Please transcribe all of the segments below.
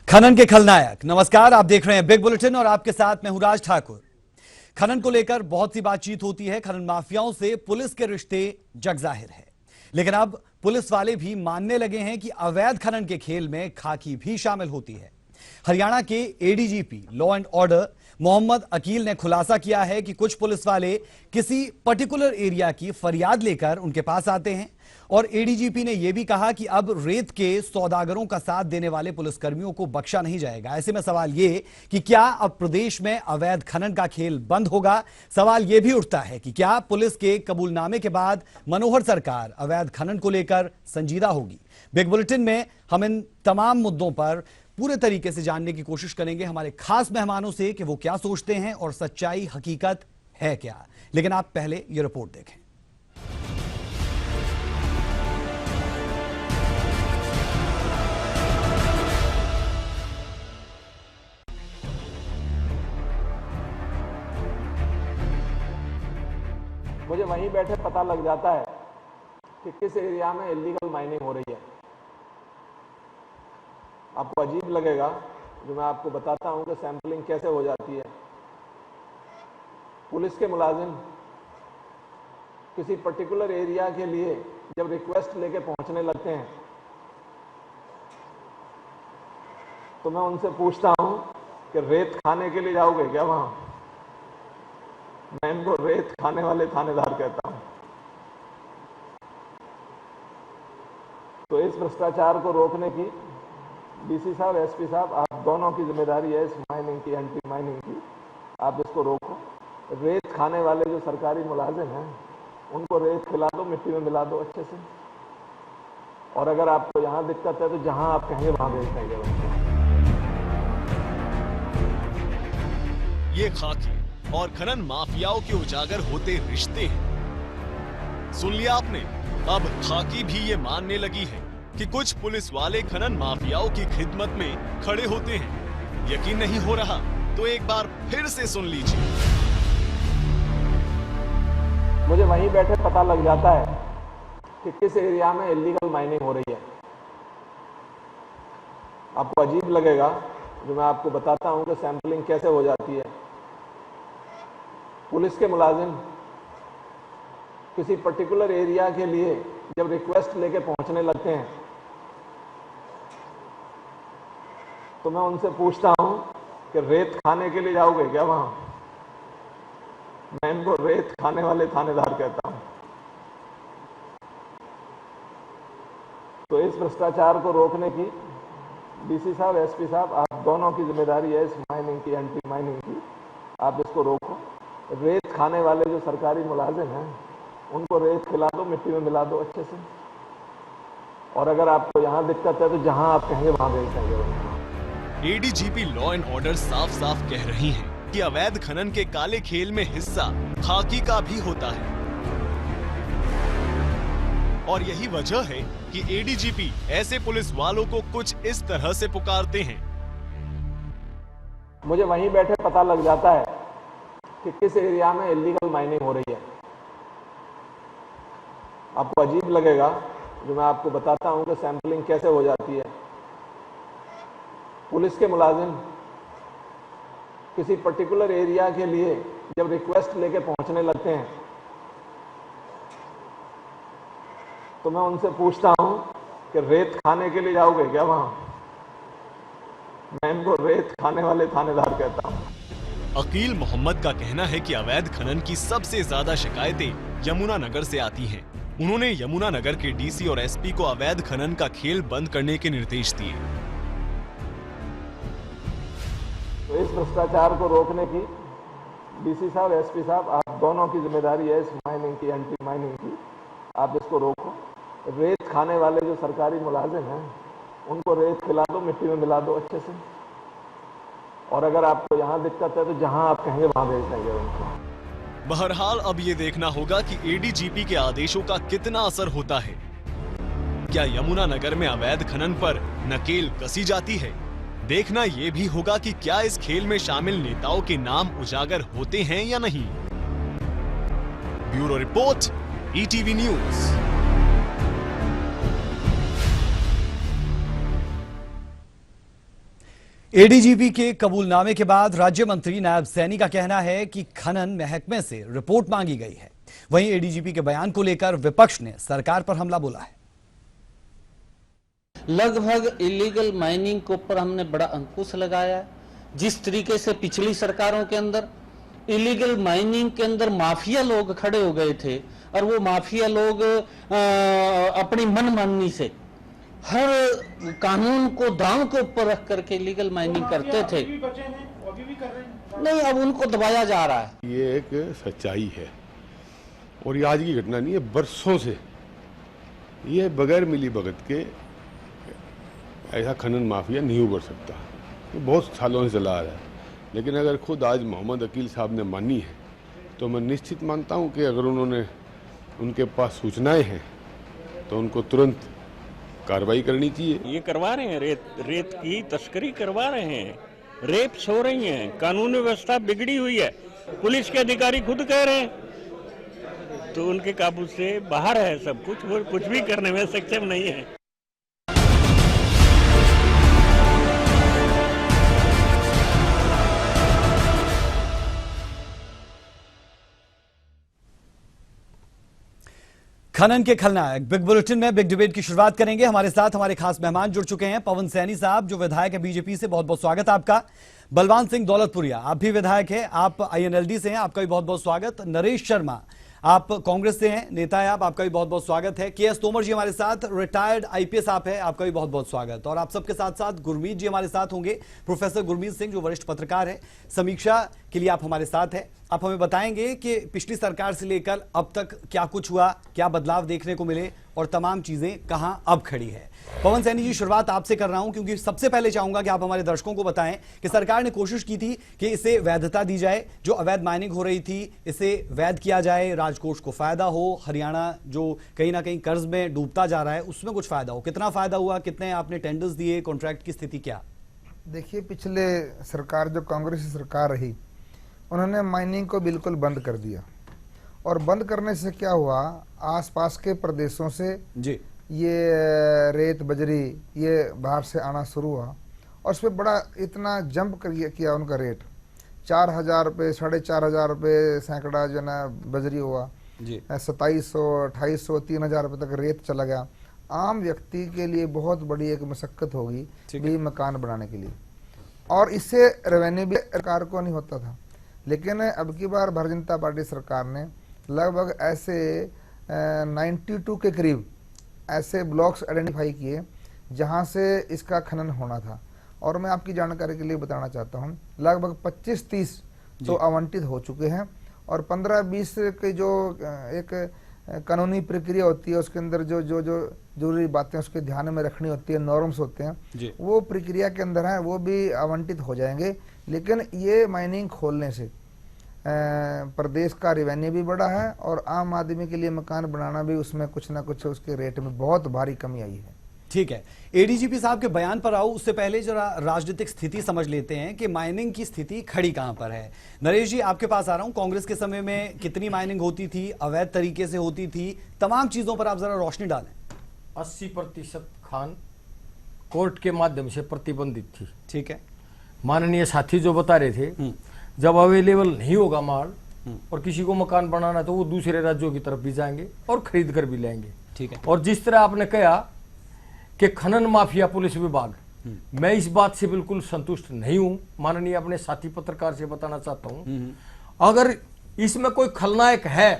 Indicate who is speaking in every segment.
Speaker 1: खनन के खलनायक। नमस्कार, आप देख रहे हैं बिग बुलेटिन और आपके साथ मैं हूं राज ठाकुर। खनन को लेकर बहुत सी बातचीत होती है। खनन माफियाओं से पुलिस के रिश्ते जग जाहिर है, लेकिन अब पुलिस वाले भी मानने लगे हैं कि अवैध खनन के खेल में खाकी भी शामिल होती है। हरियाणा के ADGP law and order Mohammad Aqeel ने खुलासा किया है कि कुछ पुलिस वाले किसी पर्टिकुलर एरिया की फरियाद लेकर उनके पास आते हैं और एडीजीपी ने यह भी कहा कि अब रेत के सौदागरों का साथ देने वाले पुलिसकर्मियों को बख्शा नहीं जाएगा। ऐसे में सवाल यह कि क्या अब प्रदेश में अवैध खनन का खेल बंद होगा? सवाल यह भी उठता है कि क्या पुलिस के कबूलनामे के बाद मनोहर सरकार अवैध खनन को लेकर संजीदा होगी? बिग बुलेटिन में हम इन तमाम मुद्दों पर पूरे तरीके से जानने की कोशिश करेंगे हमारे खास मेहमानों से कि वो क्या सोचते हैं और सच्चाई हकीकत है क्या। लेकिन आप पहले ये रिपोर्ट देखें।
Speaker 2: मुझे वहीं बैठे पता लग जाता है कि किस एरिया में इलीगल माइनिंग हो रही है। आपको अजीब लगेगा जो मैं आपको बताता हूं कि सैंपलिंग कैसे हो जाती है। पुलिस के मुलाजिम किसी पर्टिकुलर एरिया के लिए जब रिक्वेस्ट लेके पहुंचने लगते हैं तो मैं उनसे पूछता हूं कि रेत खाने के लिए जाओगे क्या? वहां मैं इनको रेत खाने वाले थानेदार कहता हूं। तो इस भ्रष्टाचार को रोकने की डीसी साहब, एसपी साहब, आप दोनों की जिम्मेदारी है इस माइनिंग की, एंटी माइनिंग की। आप इसको रोको। रेत खाने वाले जो सरकारी मुलाजिम हैं उनको रेत खिला दो, मिट्टी में मिला दो अच्छे से। और अगर आपको यहां दिक्कत है तो जहां आप कहेंगे वहां भेज देंगे उनको।
Speaker 3: ये खाकी और खनन माफियाओं के उजागर होते रिश्ते हैं। सुन लिया आपने? अब खाकी भी ये मानने लगी है कि कुछ पुलिस वाले खनन माफियाओं की खिदमत में खड़े होते हैं। यकीन नहीं हो रहा तो एक बार फिर से सुन लीजिए।
Speaker 2: मुझे वहीं बैठे पता लग जाता है कि किस एरिया में इलीगल माइनिंग हो रही है। आपको अजीब लगेगा जो मैं आपको बताता हूं कि सैंपलिंग कैसे हो जाती है। पुलिस के मुलाजिम किसी पर्टिकुलर एरिया के लिए जब रिक्वेस्ट लेके पहुंचने लगते हैं तो मैं उनसे पूछता हूं कि रेत खाने के लिए जाओगे क्या? वहां मैं इनको रेत खाने वाले थानेदार कहता हूं। तो इस भ्रष्टाचार को रोकने की डीसी साहब, एसपी साहब, आप दोनों की जिम्मेदारी है इस माइनिंग की, एंटी माइनिंग की। आप इसको रोको। रेत खाने वाले जो सरकारी मुलाजिम हैं उनको रेत खिला दो, मिट्टी में मिला दो अच्छे से। और अगर आपको यहां दिक्कत है तो जहां आप कहेंगे वहां भेज देंगे उनको।
Speaker 3: एडीजीपी लॉ एंड ऑर्डर साफ साफ कह रही हैं कि अवैध खनन के काले खेल में हिस्सा खाकी का भी होता है। और यही वजह है कि एडीजीपी ऐसे पुलिस वालों को कुछ इस तरह से पुकारते हैं।
Speaker 2: मुझे वहीं बैठे पता लग जाता है कि किस एरिया में इलीगल माइनिंग हो रही है। आपको अजीब लगेगा जो मैं आपको बताता हूं कि सैंपलिंग कैसे हो जाती है। पुलिस के मुलाजिम किसी पर्टिकुलर एरिया के लिए जब रिक्वेस्ट लेके पहुंचने लगते हैं तो मैं उनसे पूछता हूं कि रेत खाने के लिए जाओगे क्या? वहां मैं इनको रेत खाने वाले थानेदार कहता हूं।
Speaker 3: अकील मोहम्मद का कहना है कि अवैध खनन की सबसे ज्यादा शिकायतें यमुनानगर से आती हैं। उन्होंने यमुनानगर के डीसी और एसपी को अवैध खनन का खेल बंद करने के निर्देश दिए।
Speaker 2: तो इस भ्रष्टाचार को रोकने की डीसी साहब, एसपी साहब, आप दोनों की जिम्मेदारी है इस माइनिंग की, एंटी माइनिंग की। आप इसको रोको। रेत खाने वाले जो सरकारी मुलाजिम हैं उनको रेत खिला दो, मिट्टी में मिला दो अच्छे से। और अगर आपको यहां दिक्कत है तो जहां आप कहेंगे वहां भेज देंगे उनको।
Speaker 3: बहरहाल अब ये देखना होगा कि एडीजीपी के आदेशों का कितना असर होता है। क्या यमुनानगर में अवैध खनन पर नकेल कसी जाती है? देखना ये भी होगा कि क्या इस खेल में शामिल नेताओं के नाम उजागर होते हैं या नहीं। Bureau report, ETV news.
Speaker 1: ADGP के कबूलनामे के बाद राज्य मंत्री नायब सैनी का कहना है कि खनन महकमे से रिपोर्ट मांगी गई है। वहीं एडीजीपी के बयान को लेकर विपक्ष ने सरकार पर हमला बोला है।
Speaker 4: लगभग इलीगल माइनिंग के ऊपर हमने बड़ा अंकुश लगाया। जिस तरीके से पिछली सरकारों के अंदर इलीगल माइनिंग के अंदर माफिया लोग खड़े हो गए थे और वो माफिया लोग अपनी मनमानी से हर कानून को दांव के ऊपर रख करके इलीगल माइनिंग करते थे, नहीं अब उनको दबाया जा रहा है।
Speaker 5: ये एक सच्चाई है और ये आज की घटना नहीं है, बरसों से ये बगैर मिली भगत के ऐसा खनन माफिया नहीं उभर सकता। ये बहुत सालों से चला आ रहा है, लेकिन अगर खुद आज मोहम्मद अकील साहब ने मानी है तो मैं निश्चित मानता हूं कि अगर उनके पास सूचनाएं हैं तो उनको तुरंत कार्रवाई करनी चाहिए।
Speaker 6: ये करवा रहे हैं, रेत की तस्करी करवा रहे हैं, रेप्स हो रही हैं, कानून व्यवस्था बिगड़ी हुई है, पुलिस के अधिकारी खुद कह रहे हैं, तो उनके काबू से बाहर है सब कुछ, वो कुछ भी करने में सक्षम नहीं है।
Speaker 1: खनन के खलनायक बिग बुलेटिन में बिग डिबेट की शुरुआत करेंगे। हमारे साथ हमारे खास मेहमान जुड़ चुके हैं। पवन सैनी साहब जो विधायक है बीजेपी से, बहुत बहुत स्वागत आपका। बलवान सिंह दौलतपुरिया, आप भी विधायक हैं, आप आईएनएलडी से हैं, आपका भी बहुत बहुत स्वागत। नरेश शर्मा, आप कांग्रेस से हैं, नेता है आप, आपका भी बहुत बहुत स्वागत है। केएस तोमर जी हमारे साथ, रिटायर्ड आईपीएस आप है, आपका भी बहुत बहुत स्वागत। और आप सबके साथ साथ गुरमीत जी हमारे साथ होंगे, प्रोफेसर गुरमीत सिंह जो वरिष्ठ पत्रकार है, समीक्षा के लिए आप हमारे साथ हैं। आप हमें बताएंगे कि पिछली सरकार से लेकर अब तक क्या कुछ हुआ, क्या बदलाव देखने को मिले और तमाम चीजें कहां अब खड़ी है। पवन सैनी जी, शुरुआत आपसे कर रहा हूं क्योंकि सबसे पहले चाहूंगा कि आप हमारे दर्शकों को बताएं कि सरकार ने कोशिश की थी कि इसे वैधता दी जाए, जो अवैध माइनिंग हो रही थी इसे वैध किया जाए, राजकोष को फायदा हो, हरियाणा जो कहीं ना कहीं कर्ज में डूबता जा रहा है उसमें कुछ फायदा हो। कितना फायदा हुआ, कितने आपने टेंडर्स दिए, कॉन्ट्रैक्ट की स्थिति क्या?
Speaker 7: देखिए, पिछले सरकार जो कांग्रेस की सरकार रही उन्होंने माइनिंग को बिल्कुल बंद कर दिया और बंद करने से क्या हुआ, आसपास के प्रदेशों से
Speaker 1: जी
Speaker 7: ये रेत बजरी ये बाहर से आना शुरू हुआ और उस पर बड़ा इतना जंप किया उनका रेट। 4,000 रुपये, 4,500 रुपये सैकड़ा जो ना बजरी हुआ जी, 2700, 2,800, 3,000 रुपये तक रेत चला गया। आम व्यक्ति के लिए बहुत बड़ी एक मशक्कत होगी भी मकान बनाने के लिए, और इससे रेवेन्यू भी सरकार को नहीं होता था। लेकिन अब की बार भारतीय जनता पार्टी सरकार ने लगभग ऐसे 92 के करीब ऐसे ब्लॉक्स आइडेंटिफाई किए जहां से इसका खनन होना था। और मैं आपकी जानकारी के लिए बताना चाहता हूं, लगभग 25-30 तो आवंटित हो चुके हैं और 15-20 के जो एक कानूनी प्रक्रिया होती है उसके अंदर जो जो जो जरूरी बातें उसके ध्यान में रखनी होती है, नॉर्म्स होते हैं, वो प्रक्रिया के अंदर है, वो भी आवंटित हो जाएंगे। लेकिन ये माइनिंग खोलने से प्रदेश का रेवेन्यू भी बढ़ा है और आम आदमी के लिए मकान बनाना भी उसमें कुछ ना कुछ उसके रेट में बहुत भारी कमी आई है।
Speaker 1: ठीक है, एडीजीपी साहब के बयान पर आओ उससे पहले जरा राजनीतिक स्थिति समझ लेते हैं कि माइनिंग की स्थिति खड़ी कहां पर है। नरेश जी, आपके पास आ रहा हूं। कांग्रेस के समय में कितनी माइनिंग होती थी, अवैध तरीके से होती थी, तमाम चीजों पर आप जरा रोशनी डालें।
Speaker 8: 80% खान कोर्ट के माध्यम से प्रतिबंधित थी।
Speaker 1: ठीक है,
Speaker 8: माननीय साथी जो बता रहे थे, जब अवेलेबल नहीं होगा माल और किसी को मकान बनाना तो वो दूसरे राज्यों की तरफ भी जाएंगे और खरीद कर भी लेंगे।
Speaker 1: ठीक है,
Speaker 8: और जिस तरह आपने कहा कि खनन माफिया पुलिस विभाग, मैं इस बात से बिल्कुल संतुष्ट नहीं हूं। माननीय अपने साथी पत्रकार से बताना चाहता हूं, अगर इसमें कोई खलनायक है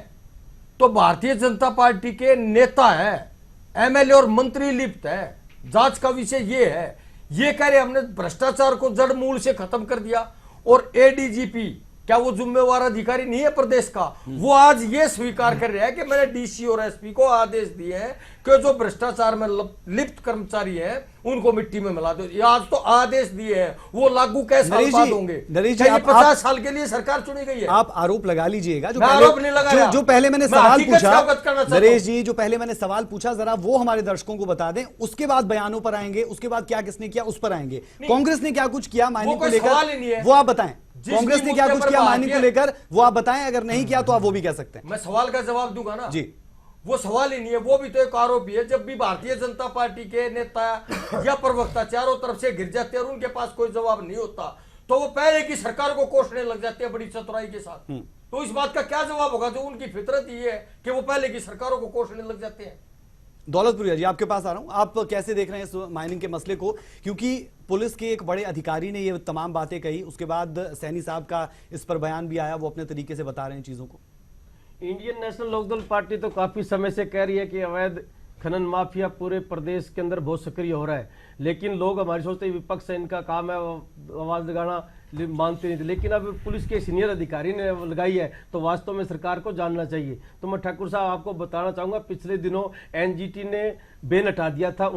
Speaker 8: तो भारतीय जनता पार्टी के नेता है, एमएलए और मंत्री लिप्त है। जांच का विषय ये है, ये कह रहे हमने भ्रष्टाचार को जड़ मूल से खत्म कर दिया। और एडीजीपी क्या वो जिम्मेवार अधिकारी नहीं है प्रदेश का? वो आज ये स्वीकार कर रहा है कि मैंने डीसी और एसपी को आदेश दिए हैं कि जो भ्रष्टाचार में लिप्त कर्मचारी हैं उनको मिट्टी में मिला दो। आज तो आदेश दिए हैं, वो लागू कैसे साल बाद होंगे?
Speaker 1: नरेश जी,
Speaker 8: 50 साल के लिए सरकार चुनी गई है।
Speaker 1: आप आरोप लगा लीजिएगा।
Speaker 8: जो
Speaker 1: पहले मैंने सवाल पूछा, नरेश जी जो पहले मैंने सवाल पूछा, जरा वो हमारे दर्शकों को बता दें, उसके बाद बयानों पर आएंगे, उसके बाद क्या किसने किया उस पर आएंगे। कांग्रेस ने क्या कुछ किया माइनिंग को लेकर वो आप बताएं। कांग्रेस ने क्या कुछ किया माइनिंग को लेकर वो आप बताएं, अगर नहीं किया तो आप वो भी कह सकते हैं।
Speaker 8: मैं सवाल का जवाब दूंगा ना जी। वो सवाल ही नहीं है। वो भी तो एक आरोपी है। जब भी भारतीय जनता पार्टी के नेता या प्रवक्ता चारों तरफ से घिर जाते हैं और उनके पास कोई जवाब नहीं होता, तो वो पहले की सरकार को कोसने लग जाते हैं बड़ी चतुराई के साथ। तो इस बात का क्या जवाब होगा? जो उनकी फितरत ही है कि वो पहले की सरकारों को कोसने लग जाते हैं।
Speaker 1: दौलतपुरिया जी, आपके पास आ रहा हूं, आप कैसे देख रहे हैं इस माइनिंग के मसले को? क्योंकि पुलिस के एक बड़े अधिकारी ने ये तमाम बातें कही, उसके बाद सैनी साहब का इस पर बयान भी आया, वो अपने तरीके से बता रहे हैं चीजों को।
Speaker 9: इंडियन नेशनल लोकदल पार्टी तो काफी समय से कह रही है कि अवैध खनन माफिया पूरे प्रदेश के अंदर बहुत सक्रिय हो रहा है, लेकिन लोग हमारे सोचते हैं विपक्ष है, इनका काम है आवाज लगाना, मानते नहीं थे। लेकिन अब पुलिस के सीनियर अधिकारी ने लगाई है तो वास्तव में सरकार को जानना चाहिए। तो मैं ठाकुर साहब आपको बताना चाहूंगा, पिछले दिनों एनजीटी ने बैन हटा दिया था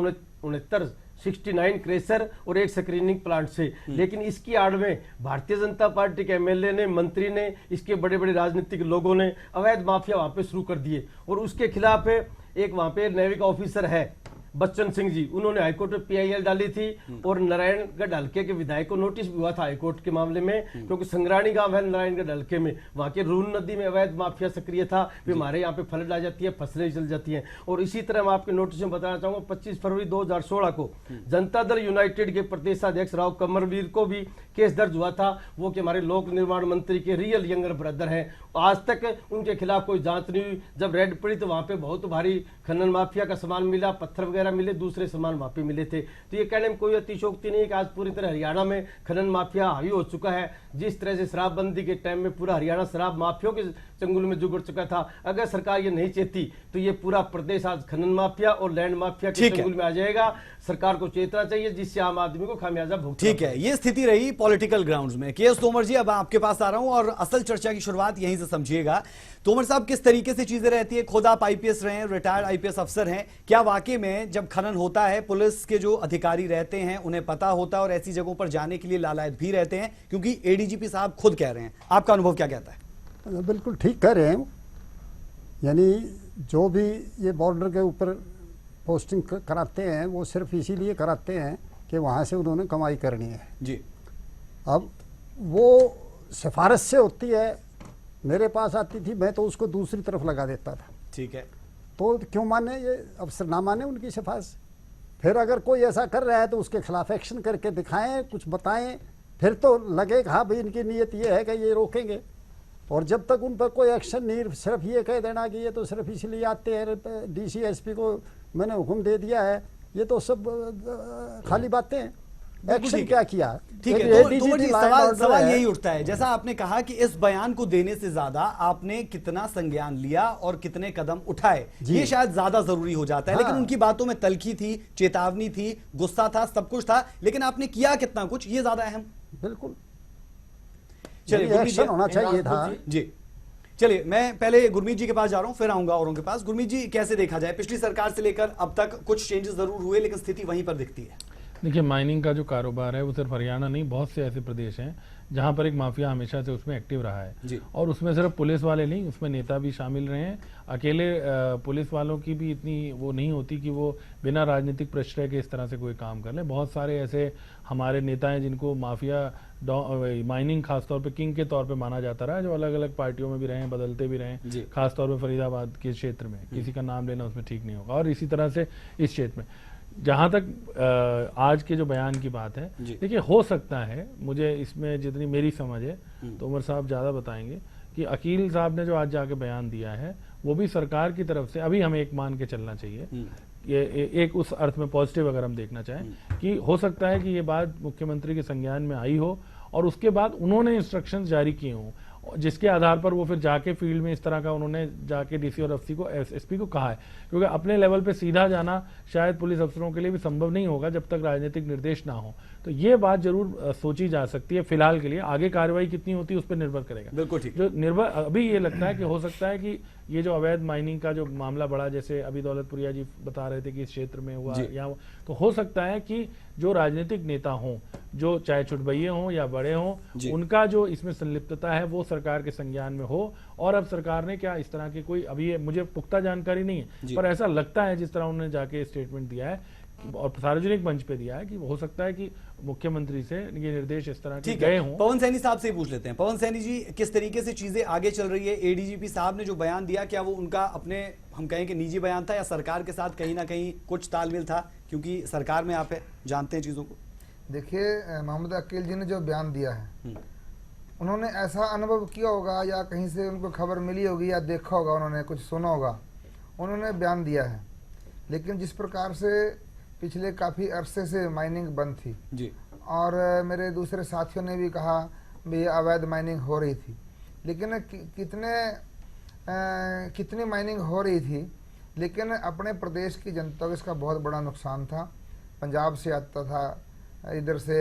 Speaker 9: 69 क्रेशर और एक स्क्रीनिंग प्लांट से, लेकिन इसकी आड़ में भारतीय जनता पार्टी के एमएलए ने, मंत्री ने, इसके बड़े बड़े राजनीतिक लोगों ने अवैध माफिया वहां पे शुरू कर दिए। और उसके खिलाफ एक वहां पे नेविक ऑफिसर है बच्चन सिंह जी, उन्होंने हाईकोर्ट में पीआईएल डाली थी और नारायणगढ़ हल्के के विधायक को नोटिस भी हुआ था हाईकोर्ट के मामले में, क्योंकि संग्राणी गांव है नारायणगढ़ हल्के में, वहां के रून नदी में अवैध माफिया सक्रिय था। वे हमारे यहाँ पे फ्लड आ जाती है, फसलें चल जाती हैं। और इसी तरह मैं आपके नोटिस में बताना चाहूंगा, 25 फरवरी 2016 को जनता दल यूनाइटेड के प्रदेशाध्यक्ष राव कमरवीर को भी केस दर्ज हुआ था। वो कि हमारे लोक निर्माण मंत्री के रियल यंगर ब्रदर हैं, आज तक उनके खिलाफ कोई जांच नहीं हुई। जब रेड पड़ी तो वहां पे बहुत भारी खनन माफिया का सामान मिला, पत्थर वगैरह मिले, दूसरे सामान वहां पे मिले थे। तो ये कहने में कोई अतिशोक्ति नहीं है कि आज पूरी तरह हरियाणा में खनन माफिया हावी हो चुका है। जिस तरह से शराबबंदी के टाइम में पूरा हरियाणा शराब माफियों के चंगुल में जुगड़ चुका था, अगर सरकार ये नहीं चेती तो ये पूरा प्रदेश आज खनन माफिया और लैंड माफिया के चंगुल में आ जाएगा। सरकार को चेतना चाहिए, जिससे आम आदमी को खामियाजा भुगतना।
Speaker 1: ठीक है, ये स्थिति रही पॉलिटिकल ग्राउंड्स में। के एस तोमर जी, अब आपके पास आ रहा हूं और असल चर्चा की शुरुआत यहीं से समझिएगा। तोमर साहब, किस तरीके से चीजें रहती है? खुद आप आईपीएस रहे हैं, रिटायर्ड आईपीएस अफसर हैं, क्या वाकई में जब खनन होता है पुलिस के जो अधिकारी रहते हैं उन्हें पता होता है और ऐसी जगहों पर जाने के लिए लालायत भी रहते हैं? क्योंकि एडीजीपी साहब खुद कह रहे हैं, आपका अनुभव क्या कहता है?
Speaker 10: बिल्कुल ठीक कह रहे हैं। यानी जो भी ये बॉर्डर के ऊपर पोस्टिंग कराते हैं वो सिर्फ इसीलिए कराते हैं कि वहाँ से उन्होंने कमाई करनी है
Speaker 1: जी।
Speaker 10: अब वो सिफारिश से होती है, मेरे पास आती थी, मैं तो उसको दूसरी तरफ लगा देता था।
Speaker 1: ठीक है,
Speaker 10: तो क्यों माने ये अफसर, ना माने उनकी सिफारिश? फिर अगर कोई ऐसा कर रहा है तो उसके खिलाफ एक्शन करके दिखाएं, कुछ बताएं, फिर तो लगे हाँ भाई इनकी नीयत ये है कि ये रोकेंगे। और जब तक उन पर कोई एक्शन नहीं, सिर्फ ये कह देना कि ये तो सिर्फ इसलिए आते हैं, डीसी एसपी को मैंने हुक्म दे दिया है, ये तो सब खाली बातें हैं। एक्शन क्या किया?
Speaker 1: ठीक है, तो सवाल यही उठता है, जैसा आपने कहा कि इस बयान को देने से ज्यादा आपने कितना संज्ञान लिया और कितने कदम उठाए, ये शायद ज्यादा जरूरी हो जाता है। लेकिन उनकी बातों में तलखी थी, चेतावनी थी, गुस्सा था, सब कुछ था, लेकिन आपने किया कितना कुछ, ये ज्यादा अहम।
Speaker 10: बिल्कुल,
Speaker 1: चलिए
Speaker 10: एक्शन होना चाहिए था
Speaker 1: जी। चलिए, मैं पहले गुरमीत जी के पास जा रहा हूं, फिर आऊंगा औरों के पास। गुरमीत जी, कैसे देखा जाए, पिछली सरकार से लेकर अब तक कुछ चेंजेस जरूर हुए लेकिन स्थिति वहीं पर दिखती है?
Speaker 11: देखिए, माइनिंग का जो कारोबार है वो सिर्फ हरियाणा नहीं, बहुत से ऐसे प्रदेश हैं जहां पर एक माफिया हमेशा से उसमें एक्टिव रहा है। और उसमें सिर्फ पुलिस वाले नहीं, उसमें नेता भी शामिल रहे हैं। अकेले पुलिस वालों की भी इतनी वो नहीं होती कि वो बिना राजनीतिक प्रश्रय के इस तरह से कोई काम कर ले। बहुत सारे ऐसे हमारे नेता हैं जिनको माफिया माइनिंग खासतौर पे किंग के तौर पे माना जाता रहा है, जो अलग अलग पार्टियों में भी रहे हैं, बदलते भी रहे, खासतौर पे फरीदाबाद के क्षेत्र में, किसी का नाम लेना उसमें ठीक नहीं होगा। और इसी तरह से इस क्षेत्र में जहाँ तक आज के जो बयान की बात है, देखिए हो सकता है, मुझे इसमें जितनी मेरी समझ है, तोमर साहब ज़्यादा बताएंगे, कि अकील साहब ने जो आज जाके बयान दिया है वो भी सरकार की तरफ से अभी हमें एक मान के चलना चाहिए, ये एक उस अर्थ में पॉजिटिव अगर हम देखना चाहें कि हो सकता है कि ये बात मुख्यमंत्री के संज्ञान में आई हो और उसके बाद उन्होंने इंस्ट्रक्शंस जारी किए हों, जिसके आधार पर वो फिर जाके फील्ड में इस तरह का उन्होंने जाके डीसी और एसपी को कहा है। क्योंकि अपने लेवल पे सीधा जाना शायद पुलिस अफसरों के लिए भी संभव नहीं होगा जब तक राजनीतिक निर्देश ना हो। तो ये बात जरूर सोची जा सकती है फिलहाल के लिए, आगे कार्रवाई कितनी होती है उस पर निर्भर करेगा।
Speaker 1: बिल्कुल ठीक।
Speaker 11: जो निर्भर अभी ये लगता है कि हो सकता है कि ये जो अवैध माइनिंग का जो मामला बढ़ा, जैसे अभी दौलतपुरिया जी बता रहे थे कि इस क्षेत्र में हुआ या, तो हो सकता है कि जो राजनीतिक नेता हों, जो चाहे छुटभइये हों या बड़े हों, उनका जो इसमें संलिप्तता है वो सरकार के संज्ञान में हो। और अब सरकार ने क्या इस तरह की कोई, अभी मुझे पुख्ता जानकारी नहीं है, पर ऐसा लगता है जिस तरह उन्होंने जाके स्टेटमेंट दिया है और सार्वजनिक मंच पे दिया है कि हो सकता है कि मुख्यमंत्री से ये निर्देश इस तरह के
Speaker 1: ठीक
Speaker 11: गए
Speaker 1: है,
Speaker 11: हों।
Speaker 1: पवन सैनी साहब से ही पूछ लेते हैं। पवन सैनी जी, किस तरीके से चीजें आगे चल रही है? एडीजीपी साहब ने जो बयान दिया, क्या वो उनका अपने, हम कहें कि निजी बयान था, या सरकार के साथ कहीं ना कहीं कुछ तालमेल था, क्योंकि सरकार में आप जानते हैं चीजों को?
Speaker 7: देखिए, मोहम्मद अकील जी ने जो बयान दिया है, उन्होंने ऐसा अनुभव किया होगा या कहीं से उनको खबर मिली होगी या देखा होगा, उन्होंने कुछ सुना होगा, उन्होंने बयान दिया है। लेकिन जिस प्रकार से पिछले काफ़ी अरसे से माइनिंग बंद थी
Speaker 1: जी, और
Speaker 7: मेरे दूसरे साथियों ने भी कहा भी अवैध माइनिंग हो रही थी, लेकिन कितनी माइनिंग हो रही थी, लेकिन अपने प्रदेश की जनता को इसका बहुत बड़ा नुकसान था। पंजाब से आता था, इधर से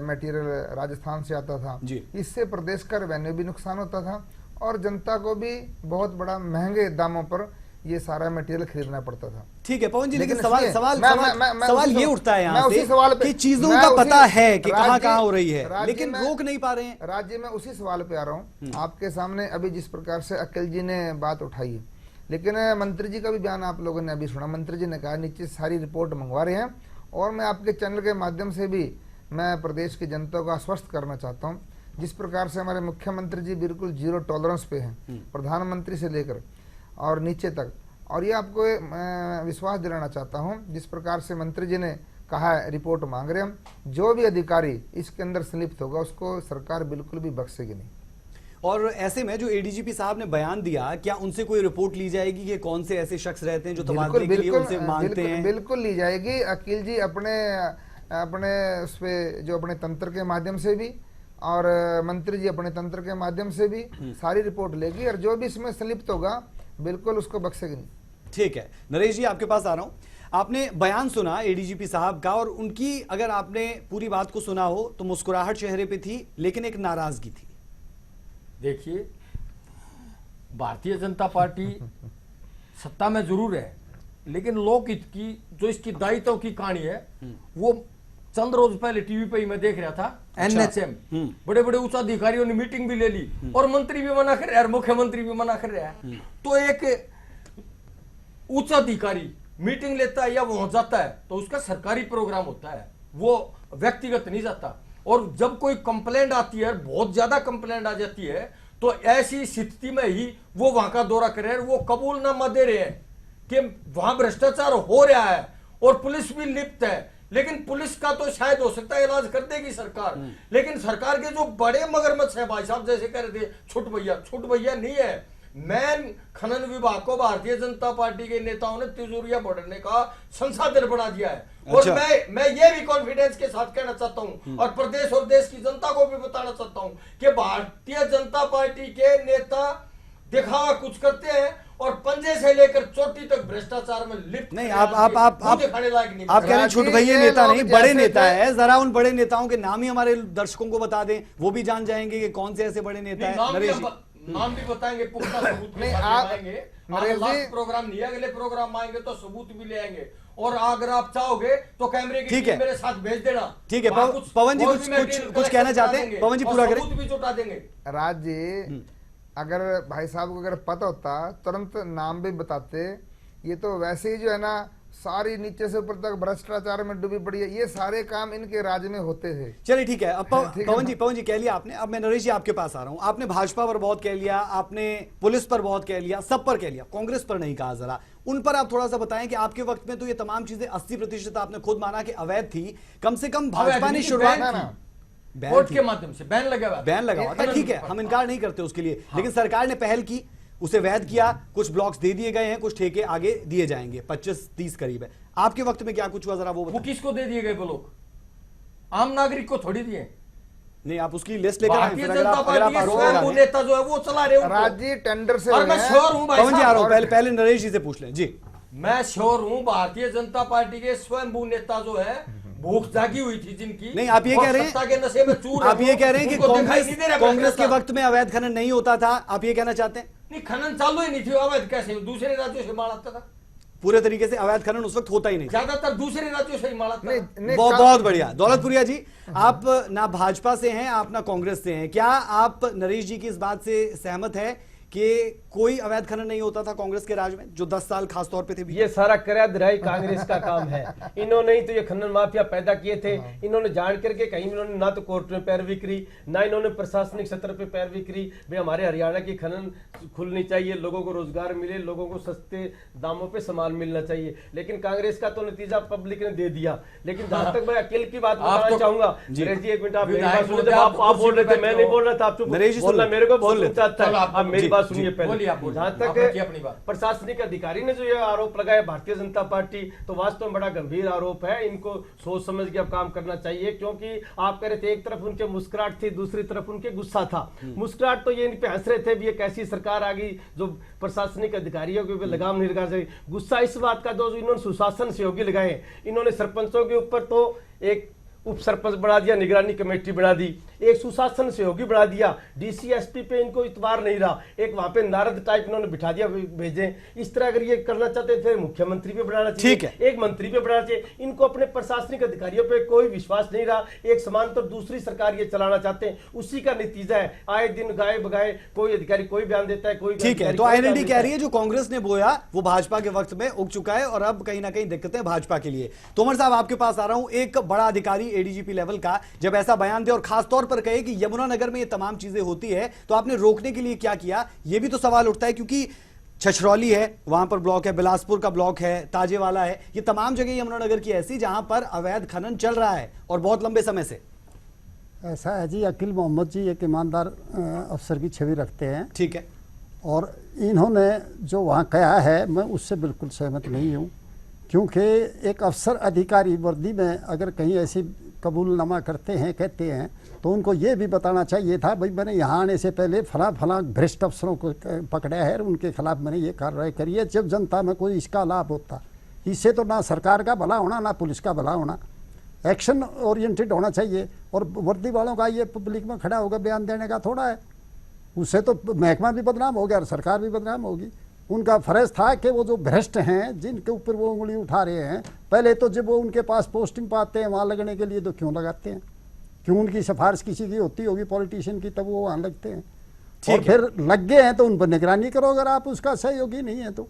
Speaker 7: मटेरियल राजस्थान से आता था, इससे प्रदेश का रेवेन्यू भी नुकसान होता था और जनता को भी बहुत बड़ा महंगे दामों पर ये सारा मटेरियल खरीदना पड़ता था।
Speaker 1: ठीक है पवन जी, लेकिन
Speaker 7: इसलिए
Speaker 1: सवाल ये उठता है यहाँ से कि चीजों का पता है कि कहाँ हो रही है, लेकिन रोक नहीं पा रहे हैं।
Speaker 7: राज्य में उसी सवाल पे आ रहा हूँ आपके सामने। अभी जिस प्रकार से अकील जी ने बात उठाई है, लेकिन मंत्री जी का भी बयान आप लोगों ने अभी सुना। मंत्री जी ने कहा नीचे सारी रिपोर्ट मंगवा रहे हैं, और मैं आपके चैनल के माध्यम से भी मैं प्रदेश की जनता को आश्वस्त करना चाहता हूँ, जिस प्रकार से हमारे मुख्यमंत्री जी बिल्कुल जीरो टॉलरेंस पे हैं, प्रधानमंत्री से लेकर और नीचे तक। और ये आपको विश्वास दिलाना चाहता हूँ, जिस प्रकार से मंत्री जी ने कहा है रिपोर्ट मांग रहे हम, जो भी अधिकारी इसके अंदर संलिप्त होगा उसको सरकार बिल्कुल भी बख्शेगी नहीं।
Speaker 1: और ऐसे में जो एडीजीपी साहब ने बयान दिया, क्या उनसे कोई रिपोर्ट ली जाएगी कि कौन से ऐसे शख्स रहते हैं जो तबादले के लिए उनसे मांगते हैं?
Speaker 7: बिल्कुल ली जाएगी। अकील जी अपने उस पे जो अपने तंत्र के माध्यम से भी और मंत्री जी अपने तंत्र के माध्यम से भी सारी रिपोर्ट लेगी, और जो भी इसमें संलिप्त होगा बिल्कुल उसको बख्शेगी नहीं।
Speaker 1: ठीक है नरेश जी, आपके पास आ रहा हूं। आपने बयान सुना एडीजीपी साहब का, और उनकी अगर आपने पूरी बात को सुना हो तो मुस्कुराहट चेहरे पे थी, लेकिन एक नाराजगी थी।
Speaker 8: देखिए, भारतीय जनता पार्टी सत्ता में जरूर है, लेकिन लोकहित की जो इसकी दायित्व की कहानी है, वो चंद रोज पहले टीवी पे ही मैं देख रहा था। एनएचएम बड़े बड़े उच्च अधिकारियों ने मीटिंग भी ले ली, और मंत्री भी मना कर रहा है, मुख्यमंत्री भी मना कर रहा है। तो एक उच्च अधिकारी मीटिंग लेता है या वहां जाता है तो उसका सरकारी प्रोग्राम होता है, वो व्यक्तिगत नहीं जाता। और जब कोई कंप्लेंट आती है, बहुत ज्यादा कंप्लेंट आ जाती है, तो ऐसी स्थिति में ही वो वहां का दौरा कर रहे हैं, वो कबूलनामा दे रहे हैं कि वहां भ्रष्टाचार हो रहा है और पुलिस भी लिप्त है। लेकिन पुलिस का तो शायद हो सकता है इलाज कर देगी सरकार, लेकिन सरकार के जो बड़े मगरमच्छ है, भाई साहब जैसे कह रहे थे छुट भैया नहीं है। मैन खनन विभाग को भारतीय जनता पार्टी के नेताओं ने तिजोरिया बढ़ने का संसाधन बना दिया है। और मैं ये भी कॉन्फिडेंस के साथ कहना चाहता हूं, और प्रदेश और देश की जनता को भी बताना चाहता हूं कि भारतीय जनता पार्टी के नेता दिखावा कुछ करते हैं और पंजे से लेकर चोटी तक भ्रष्टाचार में लिप्त
Speaker 1: नहीं। आप कह रहे हैं छोटे भैया नेता नहीं, बड़े नेता है। जरा उन बड़े नेताओं के नाम ही हमारे दर्शकों को बता दें, वो भी जान जाएंगे कि कौन से ऐसे बड़े नेता है।
Speaker 8: नाम भी बताएंगे, पुख्ता सबूत भी लाएंगे। प्रोग्राम नहीं, अगले प्रोग्राम आएंगे तो सबूत भी ले आएंगे। और अगर आप चाहोगे तो कैमरे की मेरे साथ भेज देना।
Speaker 1: ठीक है पवन जी, कुछ कहना चाहते हैं? पवन जी पूरा करें।
Speaker 8: सबूत भी जुटा देंगे।
Speaker 7: राज जी, अगर भाई साहब को अगर पता होता तुरंत नाम भी बताते। ये तो वैसे ही जो है ना, सारी नीचे से ऊपर तक भ्रष्टाचार में डूबी पड़ी है। ये सारे काम इनके राज में होते थे।
Speaker 1: चलिए ठीक है, अब पवन जी कह लिया आपने। अब मैं नरेश जी आपके पास आ रहा हूं। आपने भाजपा पर बहुत कह लिया, आपने पुलिस पर बहुत कह लिया, सब पर कह लिया, कांग्रेस पर नहीं कहा। जरा उन पर आप थोड़ा सा बताएं कि आपके वक्त में तो ये तमाम चीजें 80% आपने खुद माना कि अवैध थी। कम से कम भाजपा ने शुरुआत
Speaker 8: कोर्ट के माध्यम से बैन लगा
Speaker 1: हुआ था। ठीक है, हम इनकार नहीं करते उसके लिए, लेकिन सरकार ने पहल की, उसे वैध किया, कुछ ब्लॉक्स दे दिए गए हैं, कुछ ठेके आगे दिए जाएंगे, 25-30 करीब है। आपके वक्त में क्या कुछ हुआ, जरा वो
Speaker 8: किसको दे दिए गए ब्लॉक? आम नागरिक को थोड़ी दिए।
Speaker 1: नहीं, आप उसकी लिस्ट लेकर
Speaker 8: भारतीय जनता पार्टी नेता जो है वो चला रहे हैं
Speaker 7: राज्य टेंडर से।
Speaker 8: और मैं श्योर हूं
Speaker 1: पवन जी आ रहा हूं, पहले नरेश जी से पूछ लें जी।
Speaker 8: मैं श्योर हूं भारतीय जनता पार्टी के स्वयंभू नेता जो है, भूख जागी हुई थी जिनकी।
Speaker 1: नहीं, आप ये कह रहे हैं
Speaker 8: के नशे में चूर,
Speaker 1: आप ये कह रहे हैं कि कांग्रेस के वक्त में अवैध खनन नहीं होता था, आप ये कहना चाहते हैं?
Speaker 8: नहीं, खनन चालू ही नहीं थी। अवैध कैसे? दूसरे राज्यों से माल आता था।
Speaker 1: पूरे तरीके से अवैध खनन उस वक्त होता ही नहीं,
Speaker 8: ज्यादातर दूसरे राज्यों से ही माल आता था।
Speaker 1: बहुत बढ़िया। दौलतपुरिया जी, आप ना भाजपा से हैं, आप ना कांग्रेस से हैं, क्या आप नरेश जी की इस बात से सहमत हैं कि कोई अवैध खनन नहीं होता था कांग्रेस के राज में, जो 10 साल खास तौर पे थे?
Speaker 9: ये सारा कराधाई कांग्रेस का काम है। इन्होंने ही तो ये खनन माफिया पैदा किए थे। इन्होंने जान करके कहीं इन्होंने ना तो कोर्ट में पैरवी करी, ना इन्होंने प्रशासनिक सत्र पे पैरवी करी। भाई हमारे हरियाणा की खनन खुलनी चाहिए, लोगों को रोजगार मिले, लोगों को सस्ते दामों पे सामान मिलना चाहिए, लेकिन कांग्रेस का तो नतीजा पब्लिक ने दे दिया। लेकिन जहां तक मैं अकेले की बात बताना चाहूंगा, नरेश जी एक मिनट आप मेरी बात सुनिए। जब आप बोल रहे थे मैं नहीं बोल रहा था, आप चुप बोलना मेरे को बहुत चाहता है। आप मेरी बात सुनिए पहले। जहां तक प्रशासनिक अधिकारी ने जो ये आरोप लगाया भारतीय जनता पार्टी, तो वास्तव में बड़ा गंभीर आरोप है। इनको सोच समझ के अब काम करना चाहिए, क्योंकि आप कह रहे थे एक तरफ उनके मुस्कुराहट थी, दूसरी तरफ उनके गुस्सा था। मुस्कुराहट तो ये इन पे हंस रहे थे भी ये कैसी सरकार आ गई जो प्रशासनिक अधिकारियों के ऊपर लगाम नहीं लगा सके। गुस्सा इस बात का जो इन्होंने सुशासन सहयोगी लगाए, इन्होंने सरपंचों के ऊपर तो एक उप सरपंच बना दिया, निगरानी कमेटी बना दी, एक सुशासन सहयोगी बना दिया, डीसी एसपी पे इनको इतबार नहीं रहा, एक वहां पे नारद टाइप इन्होंने बिठा दिया भेजे। इस तरह अगर ये करना चाहते थे मुख्यमंत्री पे बढ़ाना चाहिए, एक मंत्री पे बढ़ाना चाहिए। इनको अपने प्रशासनिक अधिकारियों पे कोई विश्वास नहीं रहा, एक समांतर दूसरी सरकार ये चलाना चाहते हैं, उसी का नतीजा है। आए दिन गाए बगाए कोई अधिकारी कोई बयान देता है, कोई
Speaker 1: ठीक है। तो आईएनएलडी कह रही है जो कांग्रेस ने बोया वो भाजपा के वक्त में उग चुका है और अब कहीं ना कहीं दिक्कतें भाजपा के लिए। तोमर साहब आपके पास आ रहा हूं। एक बड़ा अधिकारी एडीजीपी लेवल का जब ऐसा बयान दे और खास तौर पर कहे कि यमुनानगर में ये तमाम चीजें होती है, तो आपने रोकने के लिए क्या किया? ये भी तो सवाल उठता है, क्योंकि छछरौली है, वहां पर ब्लॉक है, बिलासपुर का ब्लॉक है, ताजेवाला है, ये तमाम जगह यमुनानगर की ऐसी जहां पर अवैध खनन चल रहा है और बहुत लंबे समय से।
Speaker 10: ऐसा है जी, अकील मोहम्मद जी एक ईमानदार अफसर की छवि रखते हैं,
Speaker 1: ठीक है,
Speaker 10: और इन्होंने जो वहाँ कहा है मैं उससे बिल्कुल सहमत नहीं हूँ। क्योंकि एक अफसर अधिकारी वर्दी में अगर कहीं ऐसी कबूलनामा करते हैं, कहते हैं, तो उनको ये भी बताना चाहिए था भाई मैंने यहाँ आने से पहले फला भ्रष्ट अफसरों को पकड़ा है और उनके खिलाफ मैंने ये कार्रवाई करी है, जब जनता में कोई इसका लाभ होता। इससे तो ना सरकार का भला होना ना पुलिस का भला होना, एक्शन ओरिएंटेड होना चाहिए। और वर्दी वालों का ये पब्लिक में खड़ा होकर बयान देने का थोड़ा है, उससे तो महकमा भी बदनाम हो गया और सरकार भी बदनाम होगी। उनका फर्ज था कि वो जो भ्रष्ट हैं जिनके ऊपर वो उंगली उठा रहे हैं, पहले तो जब वो उनके पास पोस्टिंग पाते हैं वहाँ लगने के लिए तो क्यों लगाते हैं? क्यों उनकी सिफारिश किसी की होती होगी पॉलिटिशियन की, तब वो वहाँ लगते हैं। और फिर लग गए हैं तो उन पर निगरानी करो अगर आप उसका सहयोगी नहीं है तो।